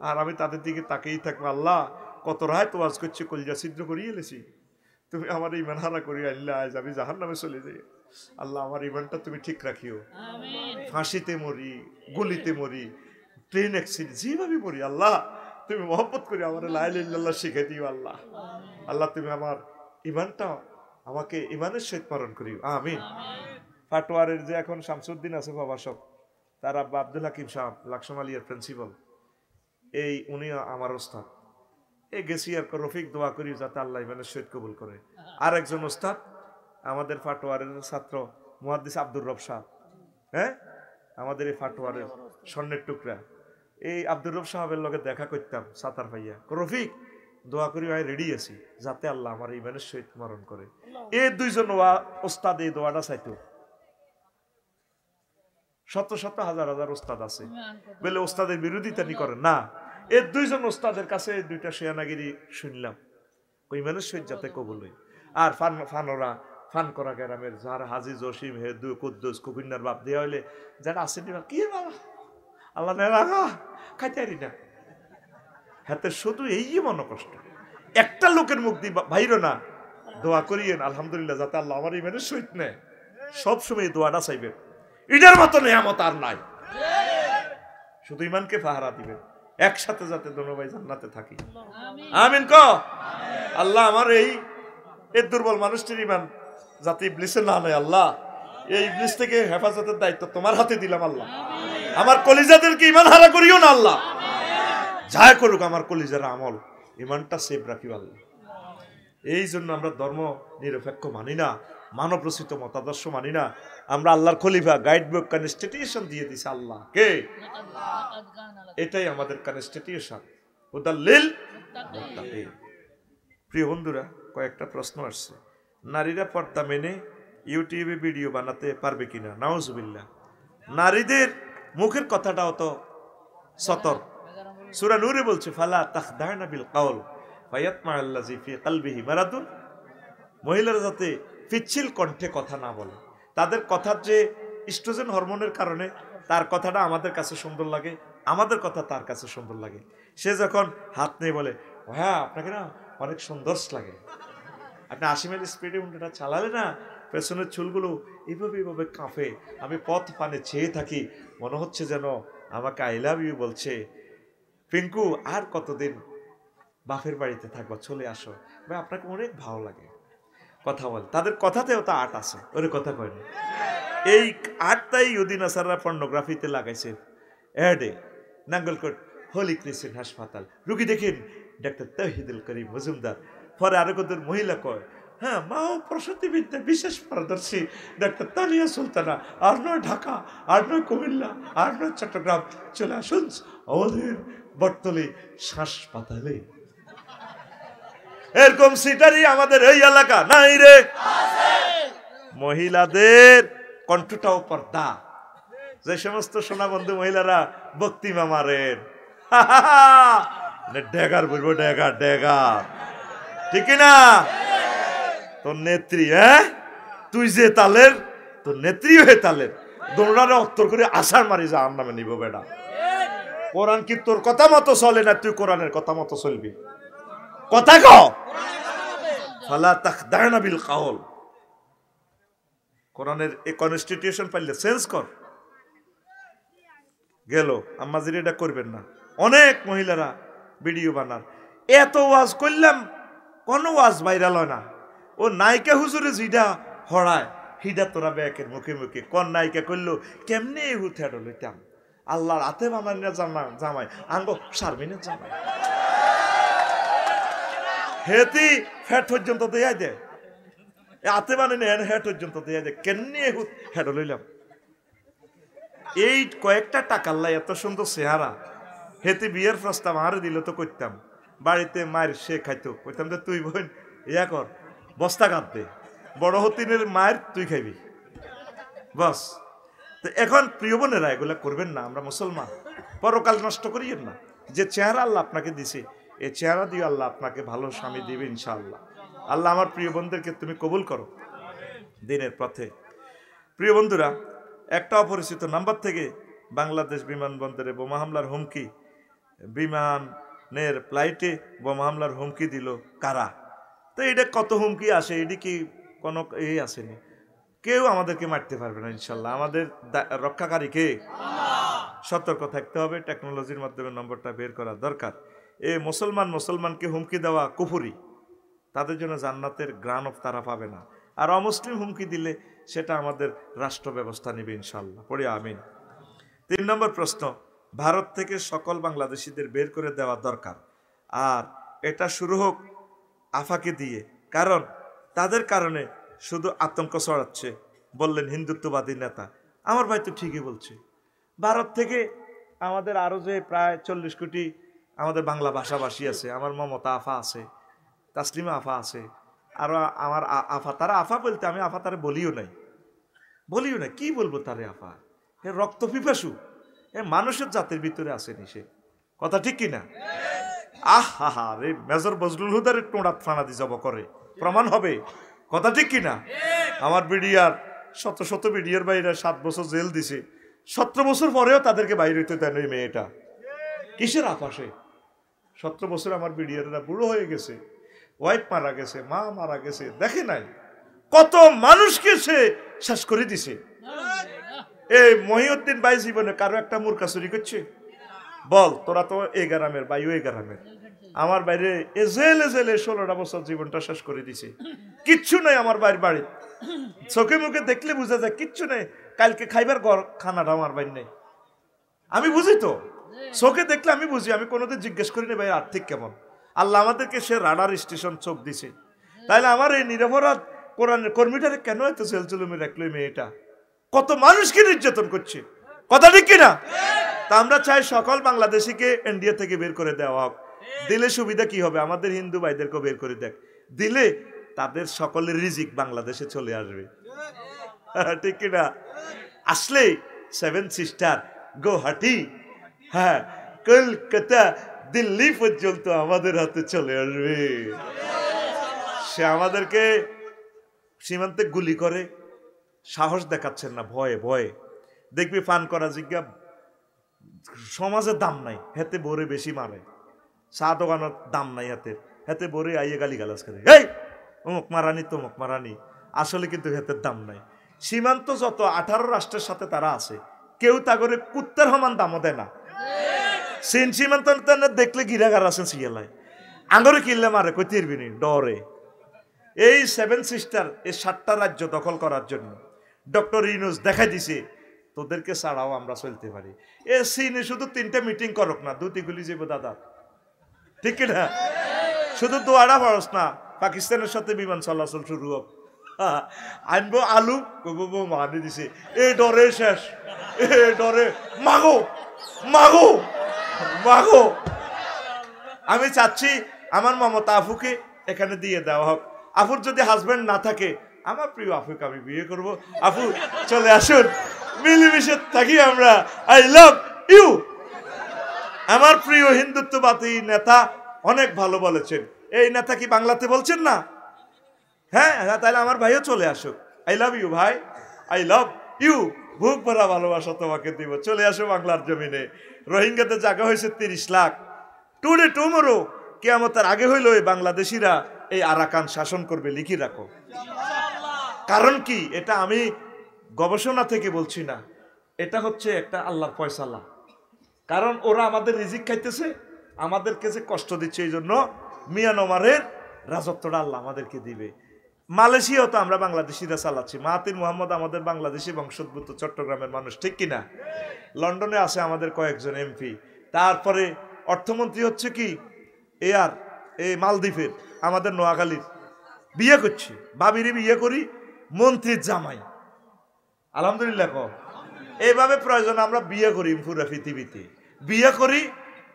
আর আমি তাদের দিকে তাকেই থাকবো আল্লাহ কত রায় তো আজ করছি কলিজা ছিদ্র করিয়ে এলেছি তুমি আমার ইমান হারা করিয়ে আনলে আজ আমি জাহান্নামে চলে যাই আল্লাহ আমার ইমানটা তুমি ঠিক রাখিও ফাঁসিতে মরি গুলিতে মরি ট্রেন অ্যাক্সিডেন্ট যেভাবে মরি আল্লাহ তুমি মহব্বত করি আমার লা ইলাহা ইল্লাল্লাহ শিখে দিও আল্লাহ আল্লাহ তুমি আমার ইমানটা আমাকে ইমানের সহিত পালন করিও আমিন ফাটোয়ারের যে এখন শামসুদ্দিন আছে প্রভাষক তার আব্বা আব্দুল হাকিম সাহেব লাকসাম আলিয়ার প্রিন্সিপাল এই উনি আমার ওস্তাদ এই গেছি আর রফিক দোয়া করি যাতে আল্লাহ ইমানের সহিত কবুল করে আর একজন ওস্তাদ আমাদের ফাটোয়ারের ছাত্র মুহাদ্দিস আব্দুর রব সাহেব হ্যাঁ আমাদের এই ফাটোয়ারের স্বর্ণের টুকরা এই আব্দুর রব সাহেবের লগে দেখা করতাম সাতার ভাইয়া রফিক দোয়া করি ভাই রেডি আছি যাতে আল্লাহ আমার ইমানের সহিত মরণ করে এই দুইজন ওস্তাদ এই দোয়াটা চাইতো শত শত হাজার হাজার ওস্তাদ আছে বলে ওস্তাদের বিরোধিতা নি করেন না এই দুইজন ওস্তাদের কাছে 2টা শেয়ানাগিরি শুনলাম ইমানের সহিত যাতে কবুল হয় আর ফানোরা ফান করা গ্রামের যার হাজি জসিম হেদু কুদ্দুস কুকুন্নার বাপ দেওয়া হইলে যারা আসেনি কি বাবা আল্লাহ নেরাগা খাইতে না হাতে শুধু এই মনে কষ্ট একটা লোকের মুখ দি ভাইরো না দোয়া করিয়েন আলহামদুলিল্লাহ যাতে আল্লাহ আমার ইমানের সহিত নেয় সবসময় দোয়াটা চাইবে ইটার মতো নেয়ামত আর নাই শুধু ইমানকে পাহারা দিবেন একসাথে যাতে দোনো ভাই জান্নাতে থাকি আমিন ক আল্লাহ আমার এই দুর্বল মানুষটির ইমান যাতে ইবলিসে না নেয় আল্লাহ এই ইবলিস থেকে হেফাজতের দায়িত্ব তোমার হাতে দিলাম আল্লাহ আমার কলিজাদেরকে ইমান হারা করিও না আল্লাহ যাই করুক আমার কলিজার আমল ইমানটা সেভ রাখিও আল্লাহ এই জন্য আমরা ধর্ম নিরপেক্ষ মানি না মানব রচিত মতাদর্শ মানি না আমরা আল্লাহর খলিফা গাইড বুক কনস্টিটিউশন দিয়ে দিছে আল্লাহ কে এটাই আমাদের কনস্টিটিউশন হুদাল্লিল মুত্তাকিন প্রিয় বন্ধুরা কয়েকটা প্রশ্ন আসছে নারীরা পর্দা মেনে ইউটিউবে ভিডিও বানাতে পারবে কিনা নাউজুবিল্লাহ নারীদের মুখের কথাটাও তো সতর্ক সূরা নূরে বলছে ফালা তাখদানা বিল কাউল ফায়াতমা আল্লাযী ফি কলবিহি মারাদুন মহিলারা যাতে পিচ্ছিল কণ্ঠে কথা না বলে তাদের কথার যে ইস্ট্রোজেন হরমোনের কারণে তার কথাটা আমাদের কাছে সুন্দর লাগে আমাদের কথা তার কাছে সুন্দর লাগে সে যখন হাত নিয়ে বলে হ্যাঁ আপনাকে না অনেক সুন্দর লাগে আপনি 80 মাইল স্পিডে উন্ডাটা চালালে না পেছনের চুলগুলো এইভাবে কাঁপে আমি পথ পানে চেয়ে থাকি মনে হচ্ছে যেন আমাকে আই লাভ ইউ বলছে পিঙ্কু আর কতদিন বাপের বাড়িতে থাকবো চলে আসো ভাই আপনাকে অনেক ভালো লাগে কথা বল তাদের কথাতেও তা আর্ট আছে ওরে কথা কয় না এই আর্টটাই ইহুদি নাসাররা পর্নোগ্রাফিতে লাগাইছে অ্যাডে নাঙ্গলকোট হোলি ক্রিশ্চিয়ান হাসপাতাল রুগী দেখেন ডাক্তার তৌহিদুল করিম মজুমদার পরে আরো কত মহিলা কয় হ্যাঁ মা ও প্রসূতি বিদ্যা বিশেষ পারদর্শী ডাক্তার তানিয়া সুলতানা আর নয় ঢাকা আর নয় কুমিল্লা আর নয় চট্টগ্রাম চলে আসুন আমাদের বটতলী হাসপাতালে এরকম সিটারই আমাদের এই এলাকা নাই রে মহিলাদের কণ্ঠটাও পর্দা যে সমস্ত সোনা বন্ধু মহিলারা বক্তিমা মারেন ডেগার বলবো ডেগার ডেগার ঠিক না তোর নেত্রী হ্যাঁ তুই যে তালের তোর নেত্রী হয়ে তালের দোলনারে অত্তর করে আষাঢ় মারি যা আর নামে নিব বেটা কোরআন কি তোর কথা মতো চলে না তুই কোরআনের কথা মতো চলবি কথা কও ফালা তাখদানা বিল কাউল। কোরআনের এই কনস্টিটিউশন পাইলে চেঞ্জ কর। গেল আম্মাজির এটা করবেন না। অনেক মহিলারা ভিডিও বানান, এত ওয়াজ করলাম কোনো ওয়াজ ভাইরাল হয় না। ও নায়িকা হুজুরে যেটা হড়ায় হিডা তোরা ব্যাকের মুখে মুখে কোন নায়িকা করলো কেমনে উঠে লইতাম আল্লাহর হাতে বানানো জামাই আঙ্গ সারবিনের জামাই হেতি ফ্যাট পর্যন্ত দেয়া দেয়, হাতে বানানো হেট পর্যন্ত দেয়া দেয়, কেমনে হেড লইলাম। এই কয়েকটা টাকার লাই এত সুন্দর চেহারা, হেতে বিয়ের প্রস্তাব আরে দিল তো করতাম, বাড়িতে মায়ের সে খাইতো, কইতাম যে তুই বোন ইয়া কর বস্তা কাঁদতে, বড় হতিনের মায়ের তুই খাইবি বস। তো এখন প্রিয় বোনেরা এগুলা করবেন না, আমরা মুসলমান, পরকাল নষ্ট করিয়েন না। যে চেহারা আল্লাহ আপনাকে দিছে এই চেহারা দিয়ে আল্লাহ আপনাকে ভালো স্বামী দিবে ইনশাআল্লাহ। আল্লাহ আমার প্রিয় বন্ধুদেরকে তুমি কবুল করো দিনের পথে। প্রিয় বন্ধুরা, একটা অপরিচিত নাম্বার থেকে বাংলাদেশ বিমানবন্দরে বোমা হামলার হুমকি, বিমানের ফ্লাইটে বোমা হামলার হুমকি দিল কারা? তো এটা কত হুমকি আসে, এটি কি কোনো এই আসেনি? কেউ আমাদেরকে মারতে পারবে না ইনশাল্লাহ। আমাদের রক্ষাকারী কে? সতর্ক থাকতে হবে, টেকনোলজির মাধ্যমে নম্বরটা বের করা দরকার। এই মুসলমানকে হুমকি দেওয়া কুফরি, তাদের জন্য জান্নাতের গ্রান অফ তারা পাবে না। আর অমুসলিম হুমকি দিলে সেটা আমাদের রাষ্ট্র ব্যবস্থা নেবে ইনশাল্লাহ, পড়ি আমিন। 3 নম্বর প্রশ্ন, ভারত থেকে সকল বাংলাদেশিদের বের করে দেওয়া দরকার, আর এটা শুরু হোক আফাকে দিয়ে, কারণ তাদের কারণে শুধু আতঙ্ক ছড়াচ্ছে, বললেন হিন্দুত্ববাদী নেতা। আমার ভাই তো ঠিকই বলছে, ভারত থেকে আমাদের আরো যে প্রায় 40 কোটি আমাদের বাংলা ভাষাভাষী আছে, আমার মমতা আফা আছে, তাসলিমা আফা আছে, আরো আমার আফা, তারা আফা বলতে আমি আফা তারা বলিও নাই, কি বলবো তারে আফা, এ রক্ত পিপাসু, এ মানুষের জাতের ভিতরে আসেনি সে, কথা ঠিক কিনা? আহা রে, major Bazlul হুদারের টোঁড়াত Fanaa the job করে, প্রমাণ হবে, কথা ঠিক কিনা? আমার বিডিআর শত বিডিআর বাইরে 7 বছর জেল দিছে, 17 বছর পরেও তাদেরকে বাইরে হইতে দেন ওই মেয়েটা। কিসের আফাসে 17 বছর আমার বিডিআররা বুড়ো হয়ে গেছে, ওয়াইফ মারা গেছে, মা মারা গেছে, দেখে নাই কত মানুষকে সে শেষ করে দিছে। এই মহিউদ্দিন ভাই জীবনে কারো একটা মুরকা চুরি করছে? বল, তোরা তো এই গ্রামের ভাই, ওই গ্রামের, আমার বাইরে জেলে 16টা বছর জীবনটা শেষ করে দিছে, কিচ্ছু নাই আমার বাইর বাড়ি, চোখে মুখে দেখলে বোঝা যায় কিচ্ছু নেই, কালকে খাইবার খানাটা আমার বাইর নেই, আমি বুঝি তো, চোখে দেখলে আমি বুঝি, আমি কোনোদিন জিজ্ঞেস করি না ভাই আর্থিক কেমন। আল্লাহ আমাদেরকে সে রাডার স্টেশন চোখ দিছে, তাইলে আমার এই নিরপরাধ কোরআনের কর্মীটারে কেন এত সেলচুলুমে রাখলো মেয়েটা, কত মানুষকে নির্যাতন করছে, কথা ঠিক কিনা? তা আমরা চাই সকল বাংলাদেশিকে ইন্ডিয়া থেকে বের করে দেওয়া হোক। দিলে সুবিধা কি হবে, আমাদের হিন্দু ভাইদেরকে বের করে দেখ, দিলে তাদের সকলের রিজিক বাংলাদেশে চলে আসবে, ঠিক কিনা? আসলে 7 সিস্টার গুয়াহাটি, হ্যাঁ, কলকাতা, দিল্লি পর্যন্ত আমাদের হাতে চলে আসবে। সে আমাদেরকে সীমান্তে গুলি করে সাহস দেখাচ্ছেন না, ভয়ে ভয়ে দেখবি পান করা জিজ্ঞা সমাজের দাম নাই, হেতে বরে বেশি মারে, চা দোকানের দাম নাই হেতে বরে আইয়ে গালি গালাজ করে, এই অমুক মারানি তমুক মারানি, আসলে কিন্তু হেতের দাম নাই। সীমান্ত যত 18 রাষ্ট্রের সাথে তারা আছে, কেউ তা করে কুত্তার সমান দামও দেয় না। চীন সীমান্ত দেখলে গিরাগার আছেন সিয়ালায়, আঙরে কিনলে মারে কইতিরবিনি ডরে। এই 7 সিস্টার এই 7টা রাজ্য দখল করার জন্য ডক্টর ইউনূস দেখাই দিছে তোদেরকে ছাড়াও আমরা চলতে পারি। এ চীনে শুধু 3টা মিটিং করক না, 2টি গুলি যাবো দাদা, ঠিক কিনা? শুধু দোয়াটা খরচ না, পাকিস্তানের সাথে বিমান চলাচল শুরু হোক, আনবো আলু কইবো মানি দিছে, এই ডরে শেষ, এই ডরে মাগো মাগো মাগো। আমি চাচ্ছি আমার মমতা আফুকে এখানে দিয়ে দেওয়া হোক। আফুর যদি হাজবেন্ড না থাকে, আমার প্রিয় আফুকে আমি বিয়ে করব। আফু চলে আসুন, মিলেমিশে থাকি আমরা। I love you. আমার প্রিয় হিন্দুত্ববাদী নেতা অনেক ভালো বলেছেন, এই নেতা কি বাংলাতে বলছেন না? হ্যাঁ, তাহলে আমার ভাইও চলে আসুক। আই লাভ ইউ ভাই, আই লাভ ইউ, বুক ভরা ভালোবাসা তোমাকে দিব, চলে আসো বাংলার জমিনে। রোহিঙ্গাতে জায়গা হয়েছে 30 লাখ, টুডে টুমোরো কিয়ামতের আগে হইলো এই বাংলাদেশিরা এই আরাকান শাসন করবে, লিখে রাখো। কারণ কি, এটা আমি গবেষণা থেকে বলছি না, এটা হচ্ছে একটা আল্লাহর ফয়সালা। কারণ ওরা আমাদের রিজিক খাইতেছে, আমাদেরকে যে কষ্ট দিচ্ছে, এই জন্য মিয়ানমারের রাজত্বটা আল্লাহ আমাদেরকে দিবে। মালয়েশিয়াও তো আমরা বাংলাদেশিরা চালাচ্ছি। মাহাতির মোহাম্মদ আমাদের বাংলাদেশি বংশোদ্ভূত চট্টগ্রামের মানুষ, ঠিক কিনা? লন্ডনে আছে আমাদের কয়েকজন এমপি। তারপরে অর্থমন্ত্রী হচ্ছে কি এই মালদ্বীপের, আমাদের নোয়াখালীর। বিয়ে করছি, ভাবিরে বিয়ে করি মন্ত্রীর জামাই। আলহামদুলিল্লাহ কো। এইভাবে প্রয়োজন আমরা বিয়ে করি পুরা পৃথিবীতে, বিয়ে করি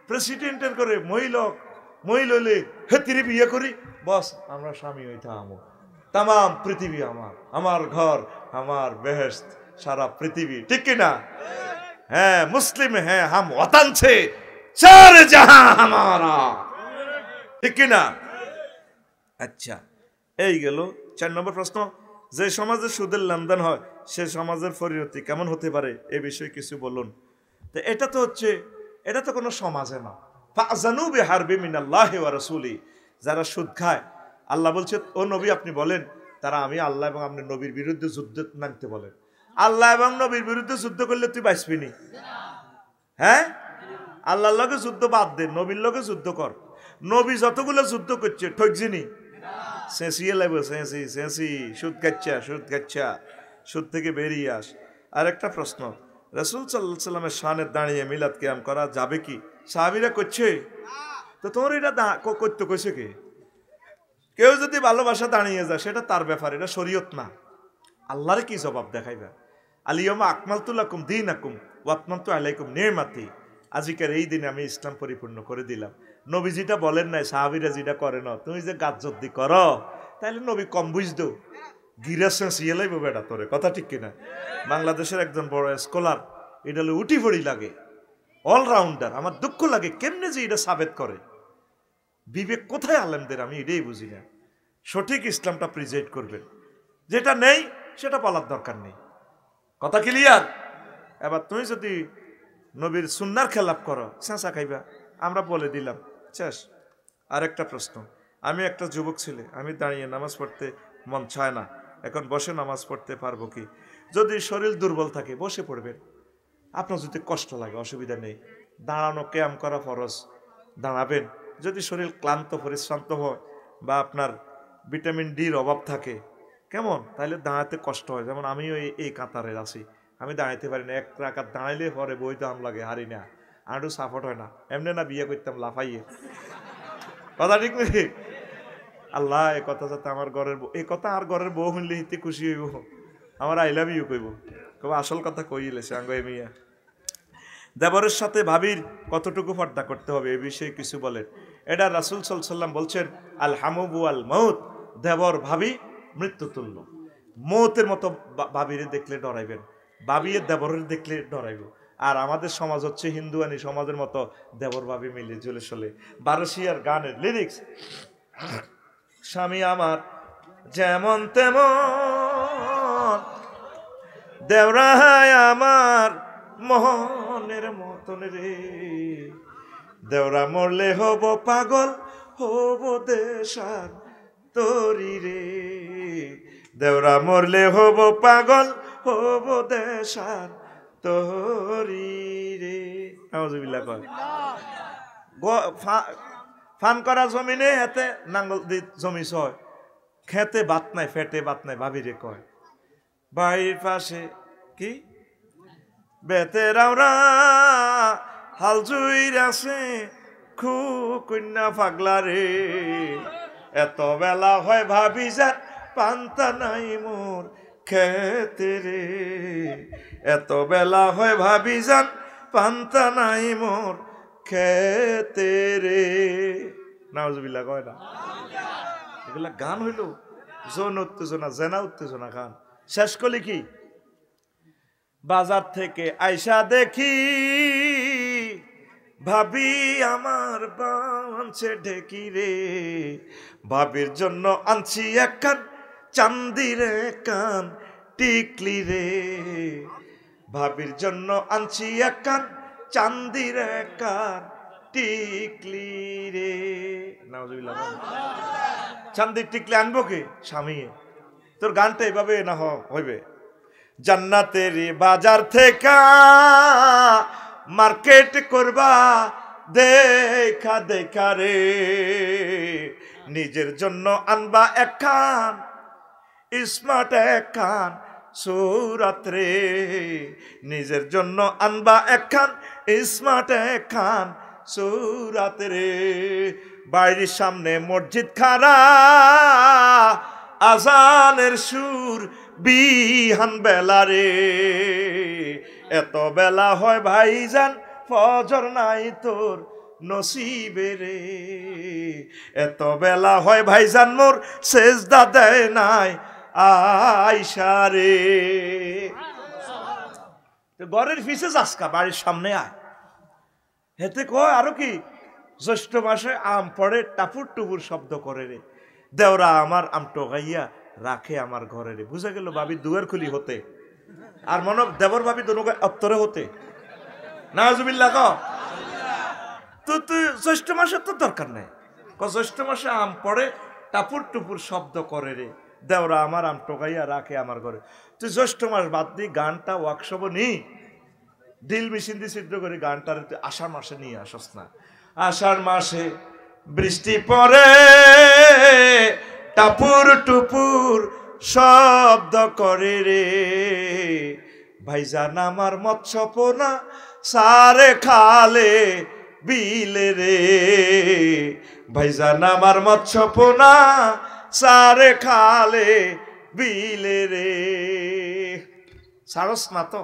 প্রেসিডেন্টের করে মহিলা হেতিরে বিয়ে করি, বস আমরা স্বামী হইতে আমো। তাম পৃথিবী আমার, আমার ঘর, আমার বেহেশত, সারা পৃথিবী, ঠিক কিনা? হ্যাঁ, মুসলিম হ্যাঁ হাম ওয়াতান ছে চার জাহাঁ হামারা, ঠিক কিনা? আচ্ছা, এই গেল 4 নম্বর প্রশ্ন। যে সমাজে সুদের লেনদেন হয় সে সমাজের পরিণতি কেমন হতে পারে, এ বিষয়ে কিছু বলুন। তো এটা তো কোনো সমাজে না। ফাজানু বিহারবি মিনাল্লাহি ওয়া রাসূলি। যারা সুদ খায়, আল্লাহ বলছে ও নবী আপনি বলেন তারা আমি আল্লাহ এবং আপনি নবীর বিরুদ্ধে যুদ্ধ নামতে বলেন। আল্লাহ এবং নবীর বিরুদ্ধে যুদ্ধ করলে তুই বাঁচবি নি। হ্যাঁ, আল্লাহর লগে যুদ্ধ বাদ দে, নবীর লগে যুদ্ধ কর। নবী যতগুলো যুদ্ধ করছে ঠকজিনি চেঁচিয়ে লাগবে, চেঁচি সুদ খাচ্ছা, সুদ থেকে বেরিয়ে আস। আর একটা প্রশ্ন, রাসূল সাল্লাল্লাহু আলাইহি সাল্লামের শানে দাঁড়িয়ে মিলাদ কিয়াম করা যাবে কি? সাহাবীরা করছে, তো তোমার এটা করতে কইছে কে? কেউ যদি ভালোবাসা দাঁড়িয়ে যায় সেটা তার ব্যাপার, এটা শরীয়ত না। আল্লাহরে কি জবাব দেখাইবা? আলিয়ামা আকমালতু লাকুম দীনাকুম ওয়া আতমামতু আলাইকুম নি'মাতি। আজকের এই দিনে আমি ইসলাম পরিপূর্ণ করে দিলাম। নবী যেটা বলেন নাই, সাহাবীরা যেটা করে না, তুমি যে গাজ্জদ্দি করো, তাহলে নবী কম বুঝতো, গিরা চেঁচিয়ে লাইব বেটা তোরে, কথা ঠিক কিনা? বাংলাদেশের একজন বড় স্কলার, এটা হলো উঠি পড়ি লাগে, অলরাউন্ডার। আমার দুঃখ লাগে কেমনে যে এটা সাবেত করে, বিবেক কোথায় আলেমদের, আমি এটাই বুঝি না। সঠিক ইসলামটা প্রিজাইড করবেন, যেটা নেই সেটা বলার দরকার নেই, কথা ক্লিয়ার? এবার তুমি যদি নবীর সুন্নার খেলাপ করো, চেঁচা খাইবা, আমরা বলে দিলাম, শেষ। আরেকটা প্রশ্ন, আমি একটা যুবক ছেলে, আমি দাঁড়িয়ে নামাজ পড়তে মন চায় না, এখন বসে নামাজ পড়তে পারবো কি? যদি শরীর দুর্বল থাকে বসে পড়বেন, আপনার যদি কষ্ট লাগে অসুবিধা নেই। দাঁড়ানো ক্যাম করা ফরজ, দাঁড়াবেন। যদি শরীর ক্লান্ত পরিশ্রান্ত হয় বা আপনার ভিটামিন ডির অভাব থাকে, কেমন, তাহলে দাঁড়াতে কষ্ট হয়। যেমন আমিও এই কাতারে আছি, আমি দাঁড়াইতে পারি না, এক রাকাত দাঁড়াইলে পরে বই দাম লাগে, হারি না, আরও সাপোর্ট হয় না। এমনি না বিয়ে করতাম লাফাইয়ে, কথা ঠিক নেই? আল্লাহ এ কথা যাতে আমার ঘরের এই কথা আর ঘরের বউ শুনলে হিতে খুশি হইব, আমার আই লাভ ইউ কইব, কবে আসল কথা কইলেছে আঙ্গ মিয়া। দেবরের সাথে ভাবির কতটুকু পর্দা করতে হবে এ বিষয়ে কিছু বলেন। এটা রাসূল সাল্লাল্লাহু আলাইহি ওয়াসাল্লাম বলছেন, আল হামুবু আল মাউত, দেবর ভাবি মৃত্যুতুল্য। মৌতের মতো ভাবিরে দেখলে ডরাইবেন, ভাবিয়ে দেবরের দেখলে ডরাইব। আর আমাদের সমাজ হচ্ছে হিন্দুয়ানি সমাজের মতো, দেবর ভাবি মিলে ঝুলে চলে। বারোশিয়ার গানের লিরিক্স, স্বামী আমার যেমন তেমন, দেওরাই আমার মোহনের মতন রে, দেওরা মরলে হব পাগল, হব দেশার তরি রে, দেওরা মরলে হব পাগল, হব দেশার তরি রে। নাউজুবিল্লাহ কয়। ফান করা জমিনে হাতে নাঙ্গল দি জমি ছয়, খেতে বাত নাই, ফেটে বাত নাই, ভাবিরে কয়। বাড়ির পাশে কি বেতেরাওরা হাল জুইর আছে, খু কন্যা পাগলা রে, এত বেলা হয় ভাবি যার পান্তা নাই মোর খেতে রে, এত বেলা হয় ভাবি যান পান্তা নাই মোর খেতে রে। নাউজুবিল্লাহ কয় না? এগুলা গান হইল যৌন উত্তেজনা, জেনা উত্তেজনা গান। শেষ করলি কি, বাজার থেকে আইসা দেখি ভাবি আমার বাঁচে ঢেকি রে, ভাবির জন্য আনছি এক কান চান্দির কান টিকলি রে, ভাবির জন্য আনছি এক কান চান্দির কান টিকলি রে। নাউজুবিল্লাহ। চান্দির টিকলি আনবো কে? স্বামী। তোর গানটা এভাবে না হইবে, জান্নাতের বাজার থেকে মার্কেট করবা দেখা দেখা রে, নিজের জন্য আনবা একখান স্মার্ট একখান সুরাত রে, নিজের জন্য আনবা একখান স্মার্ট একখান সুরাত রে। বাড়ির সামনে মসজিদ খারা, আজানের সুর বিহান বেলা রে, এত বেলা হয় ভাইজান ফজর নাই তোর নসিবে রে, এত বেলা হয় ভাইজান মোর সেজদা দেয় নাই আয়সা রে। ঘরের পিছে যাসকা, বাড়ির সামনে আয়। হেতে কয় আরো কি, জ্যৈষ্ঠ মাসে আম পড়ে টাপুর টুপুর শব্দ করে রে, দেওরা আমার আম টোকাইয়া রাখে আমার ঘরে রে। বুঝা গেল ভাবি দুয়ার খুলি হতে, আর মনে দেবর ভাবি দোনো অত্তরে হতে। নাউজুবিল্লাহ। তো তুই জ্যৈষ্ঠ মাসের তো দরকার নাই, জ্যৈষ্ঠ মাসে আম পড়ে টাপুর টুপুর শব্দ করে রে, দেওরা আমার আম টোকাইয়া রাখে আমার ঘরে। তুই জ্যৈষ্ঠ মাস বাদ দিয়ে গানটা ওয়ার্কশপ নি, ডিল মেশিন দিয়ে ছিদ্র করে গানটার তুই আষাঢ় মাসে নিয়ে আসস না। আষাঢ় মাসে বৃষ্টি পড়ে টাপুর টুপুর শব্দ করে রে, ভাইজান আমার মৎস্য পোনা সারে খালে বিলে রে, ভাইজান আমার মৎস্য পোনা সারে খালে বিলে রে। সারস না তো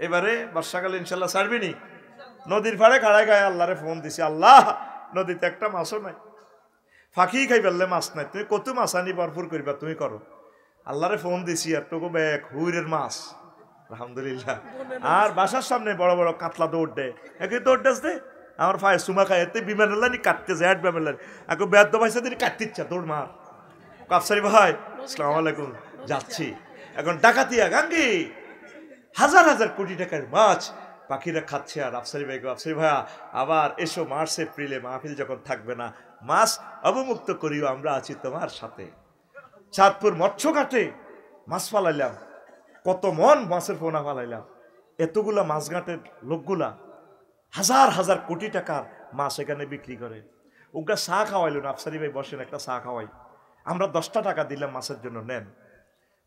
এবারে বর্ষাকালে ইনশাল্লাহ ছাড়বিনি। নদীর পাড়ে গাড়ায় গায়ে আল্লাহরে ফোন দিছি, আল্লাহ নদীতে একটা মাছও নাই, ফাঁকি খাই ফেললে মাছ নাই, তুমি কত মাছ আনি ভরপুর করবা তুমি করো। আল্লাহরে ফোন দিছি আর তোকে ব্যাগ হুইরের মাছ আলহামদুলিল্লাহ। আর বাসার সামনে বড় বড় কাতলা দৌড় দেয়, একই দৌড় দেস দে আমার ফায়ে সুমা খাই এতে বিমান নি কাটতে যায় বিমান এখন বেদ ভাইসা তিনি কাটতে ইচ্ছা দৌড় মার। কাফসারি ভাই আসসালামু আলাইকুম, যাচ্ছি এখন ডাকাতিয়া গাঙ্গি, হাজার হাজার কোটি টাকার মাছ পাখিরা খাচ্ছে। আর আফসারি ভাই, আফসারি ভাইয়া আবার এসো মার্চ এপ্রিলে মাহফিল যখন থাকবে না, মাছ অবমুক্ত করিও, আমরা আছি তোমার সাথে। চাঁদপুর মৎস্য ঘাটে মাছ ফালাইলাম, কত মন মাছের পোনা ফালাইলাম, এতগুলা মাছ ঘাটের লোকগুলা হাজার হাজার কোটি টাকার মাছ এখানে বিক্রি করে। ওগুলা চা খাওয়াইল না, আফসারি ভাই বসেন একটা চা খাওয়াই, আমরা 10টা টাকা দিলাম মাছের জন্য, নেন।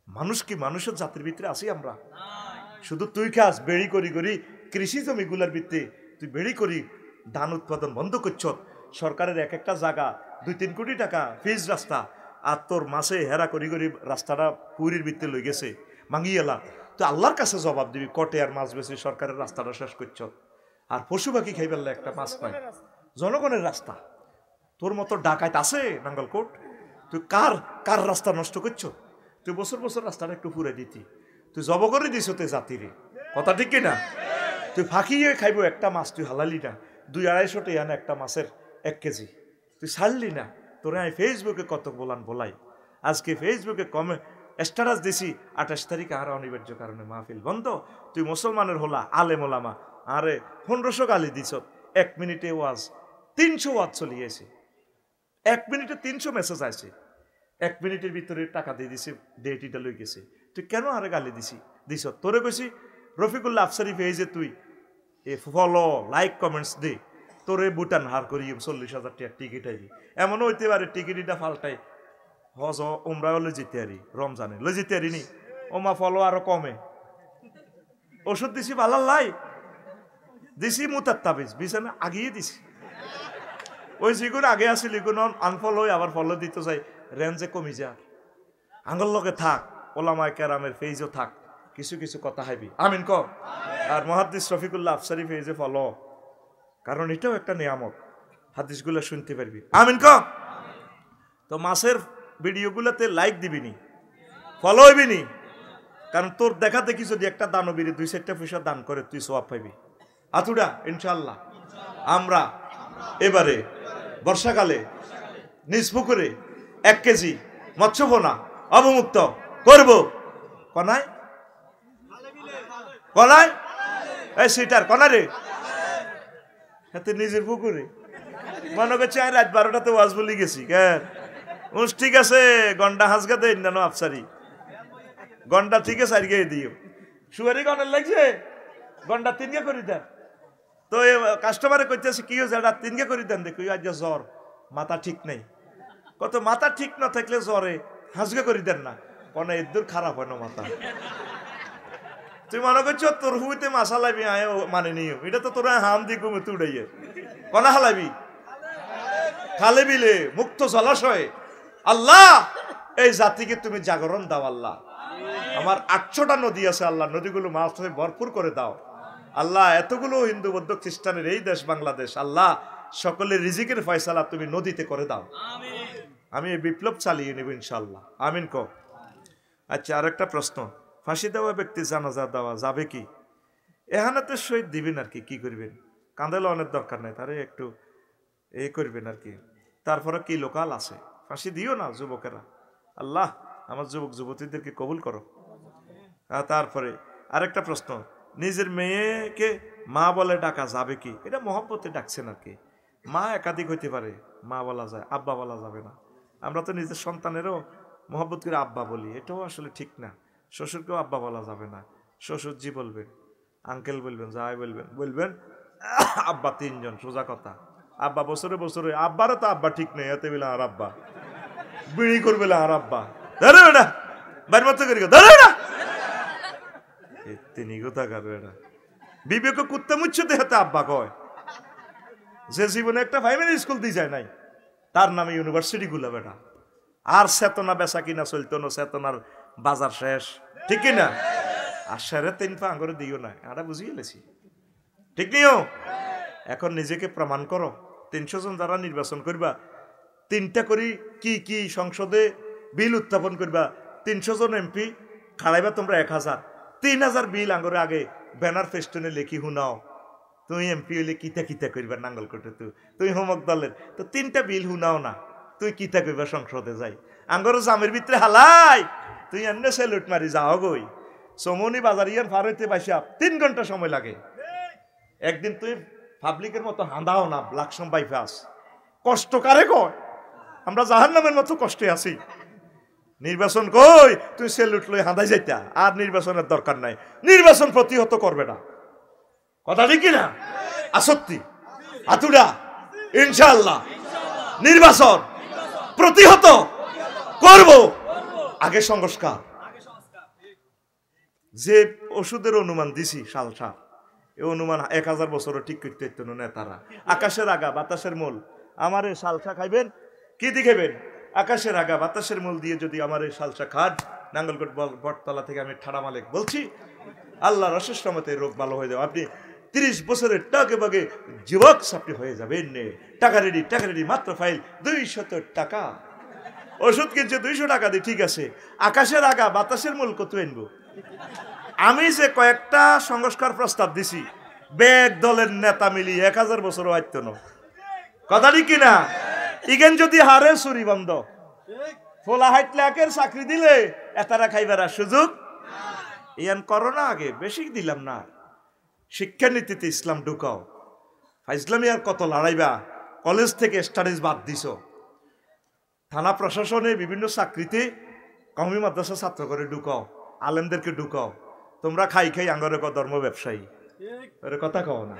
মানুষ কি মানুষের জাতির ভিতরে আসি আমরা? শুধু তুই খাস বেড়ি করি করি কৃষি জমিগুলার ভিত্তি তুই বেড়ি করি ধান উৎপাদন বন্ধ করছ, সরকারের এক একটা জায়গা 2-3 কোটি টাকা ফিজ রাস্তা, আর তোর মাসে হেরা করি করি রাস্তাটা পুরীর ভিত্তি লই গেছে মাঙ্গিয়েলা। তুই আল্লাহর কাছে জবাব দিবি, কটে আর মাছ বেশি সরকারের রাস্তাটা শেষ করছ, আর পশু পাখি খাই ফেললে একটা মাছ নাই। জনগণের রাস্তা, তোর মতো ডাকাত আছে নাঙ্গলকোট, তুই কার কার রাস্তা নষ্ট করছ? তুই বছর বছর রাস্তাটা একটু পুরে দিতি, তুই জব করে দিস তে জাতিরে, কথা ঠিক কিনা? তুই ফাঁকিয়ে খাইব একটা মাছ, তুই হালালি না, 200-250 টাকা না একটা মাছের 1 কেজি, তুই ছাড়লি না। তোরে আমি ফেসবুকে কত বলাই, আজকে ফেসবুকে কমে স্ট্যাটাস দিছি 28 তারিখে আর অনিবার্য কারণে মাহফিল বন্ধ। তুই মুসলমানের হলা আলেম ওলামা, আরে 1500 গালি দিছ, 1 মিনিটে ওয়াজ 300 ওয়াজ চলে গেছে, 1 মিনিটে 300 মেসেজ আছে, 1 মিনিটের ভিতরে টাকা দিয়ে দিছে, ডেটিটা লই গেছে। তুই কেন আরে গালি দিছ? তোরে কইছি রফিকুল্লাহ আফসারি পেয়েছে তুই ফলো লাইক কমেন্টস দে, তোরে বুটান হার করি 40,000 টাকা টিকিট আইবি। এমনও হইতে পারে টিকিটটা ফাল্টাই হজ উমরা লই যেতে আরি, রমজানে লই যেতে আরি নি, ওমা ফলো আরো কমে। ওষুধ দিছি ভালার লাই দিছি, মুতার তাবিজ বিছানে আগিয়ে দিছি, ওই যেগুলো আগে আসিল এগুলো আনফলো আবার ফলো দিতে যাই, রেঞ্জে কমি যা। আঙ্গল লগে থাক, ওলামায়ে কেরামের ফেইজও থাক, কিছু কিছু কথা হাইবি, আমিন ক। আর মুহাদ্দিস রফিকুল্লাহ আফসারি ফেইজে ফলো, কারণ এটাও একটা নিয়ামত, হাদিসগুলো শুনতে পারবি, আমিন ক। তো মাসের ভিডিওগুলোতে লাইক দিবিনি, ফলো হইবিনি, কারণ তোর দেখা দেখি যদি একটা দানবীরে 2-4টা পয়সা দান করে তুই সওয়াব পাইবি। আতুডা ইনশাআল্লাহ আমরা এবারে বর্ষাকালে নিজ পুকুরে 1 কেজি মৎস্য পোনা অবমুক্ত করব। কনায় কনায় এই সিটার কনা রে, হাতে নিজের পুকুরে মনে করছি আমি রাত 12টাতে ওয়াজ বলি গেছি কেন ঠিক আছে গন্ডা হাসগা দেন না আফসারি গন্ডা ঠিক আছে আর গিয়ে দিও সুয়ারি গনের লাগছে গন্ডা 3 গে করে দেন তো কাস্টমারে কইতেছে কি হয়েছে এটা 3 গে করে দেন দেখো আজ জ্বর মাথা ঠিক নেই কত মাথা ঠিক না থাকলে জ্বরে হাসগা করে দেন না কোন এদুর খারাপ হয় না মাথা তুই মনে করছো তোর হুইতে মাসা লাবি আয় মানে নিও এটা তো তোরা হাম দি ঘুমে তুড়াইয়ে কোনা হালাবি খালে বিলে মুক্ত জলাশয়ে আল্লাহ এই জাতিকে তুমি জাগরণ দাও আল্লাহ আমার 800টা নদী আছে আল্লাহ নদীগুলো মাছ ভরপুর করে দাও আল্লাহ এতগুলো হিন্দু বৌদ্ধ খ্রিস্টানের এই দেশ বাংলাদেশ আল্লাহ সকলের রিজিকের ফয়সালা তুমি নদীতে করে দাও আমি এই বিপ্লব চালিয়ে নেব ইনশাআল্লাহ আমিন কো আচ্ছা আরেকটা প্রশ্ন ফাঁসি দেওয়া ব্যক্তি জানাজা দেওয়া যাবে কি এহানাতে শহীদ দিবেন আর কি করবেন কাঁদালে অনেক দরকার নাই তারে একটু এই করবেন আর কি তারপরে কি লোকাল আছে ফাঁসি দিও না যুবকেরা আল্লাহ আমার যুবক যুবতীদেরকে কবুল করো তারপরে আরেকটা প্রশ্ন নিজের মেয়েকে মা বলে ডাকা যাবে কি এটা মহব্বতে ডাকছেন আর কি মা একাধিক হইতে পারে মা বলা যায় আব্বা বলা যাবে না আমরা তো নিজের সন্তানেরও মহব্বত করে আব্বা বলি এটাও আসলে ঠিক না শ্বশুরকেও আব্বা বলা যাবে না শ্বশুর জি বলবেন আঙ্কেল বলবেন যাই বলবেন আব্বা 3 জন সোজা কথা আব্বা বছরে বছরে আব্বারও তো আব্বা ঠিক নেই এতে বলে আর আব্বা বিড়ি করবে আর আব্বা ধরে না বাড়ির মতো করি ধরে না তিনি কথা করবে না বিবেক কুত্তে মুচ্ছে হাতে আব্বা কয় যে জীবনে একটা প্রাইমারি স্কুল দিয়ে যায় নাই তার নামে ইউনিভার্সিটি গুলা বেটা আর চেতনা বেচা কিনা চলতো না চেতনার বাজার শেষ ঠিক কিনা আর সেরে 3 পা আঙ্গরে দিও না এটা বুঝিয়ে লেছি ঠিক নিও এখন নিজেকে প্রমাণ করো 300 জন যারা নির্বাচন করবা 3টা করি কি সংসদে বিল উত্থাপন করবা 300 জন এমপি খাড়াইবা তোমরা 1000 3000 বিল আঙ্গরে আগে ব্যানার ফেস্টনে লেখি হুনাও তুই এমপি হইলে কিতা করবা নাঙ্গল কোটে তুই হোমক দলের তো 3টা বিল হুনাও না তুই কিতা করবা সংসদে যাই আঙ্গর জামের ভিতরে হালাই তুই এমনি সেলুট মারি যাও গই সমনি বাজারিয়ান পার হইতে বাইসা 3 ঘন্টা সময় লাগে একদিন তুই পাবলিকের মতো হাঁদাও না লাকসম বাইপাস কষ্ট কারে কয় আমরা জাহান্নামের মতো কষ্টে আছি নির্বাচন কই তুই সেলুট লই হাঁদাই যাইতা আর নির্বাচনের দরকার নাই নির্বাচন প্রতিহত করবে না কথা ঠিক না আসক্তি আতুডা ইনশাআল্লাহ নির্বাচন প্রতিহত করব আগে সংস্কার যে ওষুধের অনুমান দিছি সালসা এই অনুমান 1000 বছরও ঠিক করতে হইতো না নেতারা আকাশের আগা বাতাসের মূল আমার এই সালসা খাইবেন কি দিখাবেন আকাশের আগা বাতাসের মূল দিয়ে যদি আমার এই সালসা খান নাঙ্গলকোট বটতলা থেকে আমি ঠাড়া মালিক বলছি আল্লাহর অশেষ রহমতে রোগ ভালো হয়ে যাবে আপনি 30 বছরের টাকে বাগে যুবক আপনি হয়ে যাবেন টাকা রেডি মাত্র ফাইল 200 টাকা ওষুধ কিনছে 200 টাকা দিয়ে ঠিক আছে আকাশের আগা বাতাসের মূল কত আনবো আমি যে কয়েকটা সংস্কার প্রস্তাব দিছি বেগ দলের নেতা মিলি 1000 বছরও আইতো না কথা ঠিক কিনা ইগেন যদি হারে চুরি বন্ধ ফোলা হাইটলে একের চাকরি দিলে এতারা খাইবার সুযোগ ইয়ান করোনা আগে বেশি দিলাম না শিক্ষানীতিতে ইসলাম ঢুকাও ইসলামী আর কত লড়াইবা কলেজ থেকে স্টাডিজ বাদ দিছ থানা প্রশাসনে বিভিন্ন চাকরিতে কওমি মাদ্রাসা ছাত্র করে ঢুকাও আলেমদেরকে ঢুকাও তোমরা খাই আঙ্গরে ধর্ম ব্যবসায়ী এর কথা কও না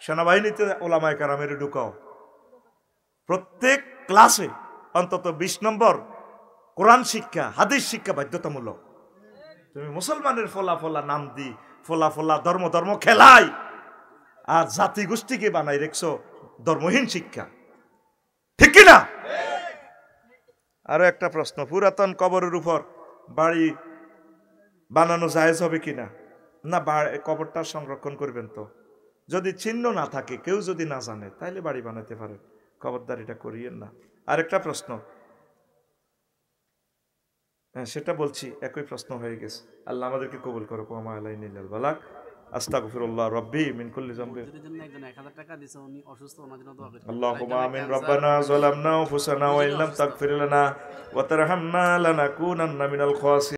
সেনাবাহিনীতে ওলামায়ে কেরামের ঢুকাও প্রত্যেক ক্লাসে অন্তত 20 নম্বর কোরআন শিক্ষা হাদিস শিক্ষা বাধ্যতামূলক তুমি মুসলমানের ফলা নাম দি ফলা ধর্ম খেলাই আর জাতি গোষ্ঠীকে বানাই রেখছো ধর্মহীন শিক্ষা ঠিক কিনা আরো একটা প্রশ্ন পুরাতন কবরের উপর বাড়ি বানানো জায়েজ হবে কিনা না কবরটা সংরক্ষণ করবেন তো যদি চিহ্ন না থাকে কেউ যদি না জানে তাহলে বাড়ি বানাতে পারেন কবরদারিটা করিয়েন না আরেকটা প্রশ্ন হ্যাঁ সেটা বলছি একই প্রশ্ন হয়ে গেছে আল্লাহ আমাদেরকে কবুল করো ওয়া মা আলাইনা বালাক আস্তাগফিরুল্লাহ রাব্বি মিন কুল্লি যামবি যদি একজন 1000 টাকা দিছে উনি অসুস্থ ওনার জন্য দোয়া করতে আল্লাহুম্মা আমিন রব্বানা যালামনা আনফুসানা ওয়া ইল্লাম তাগফির লানা ওয়া তারহামনা লানাকুনান্না মিনাল খাসিরিন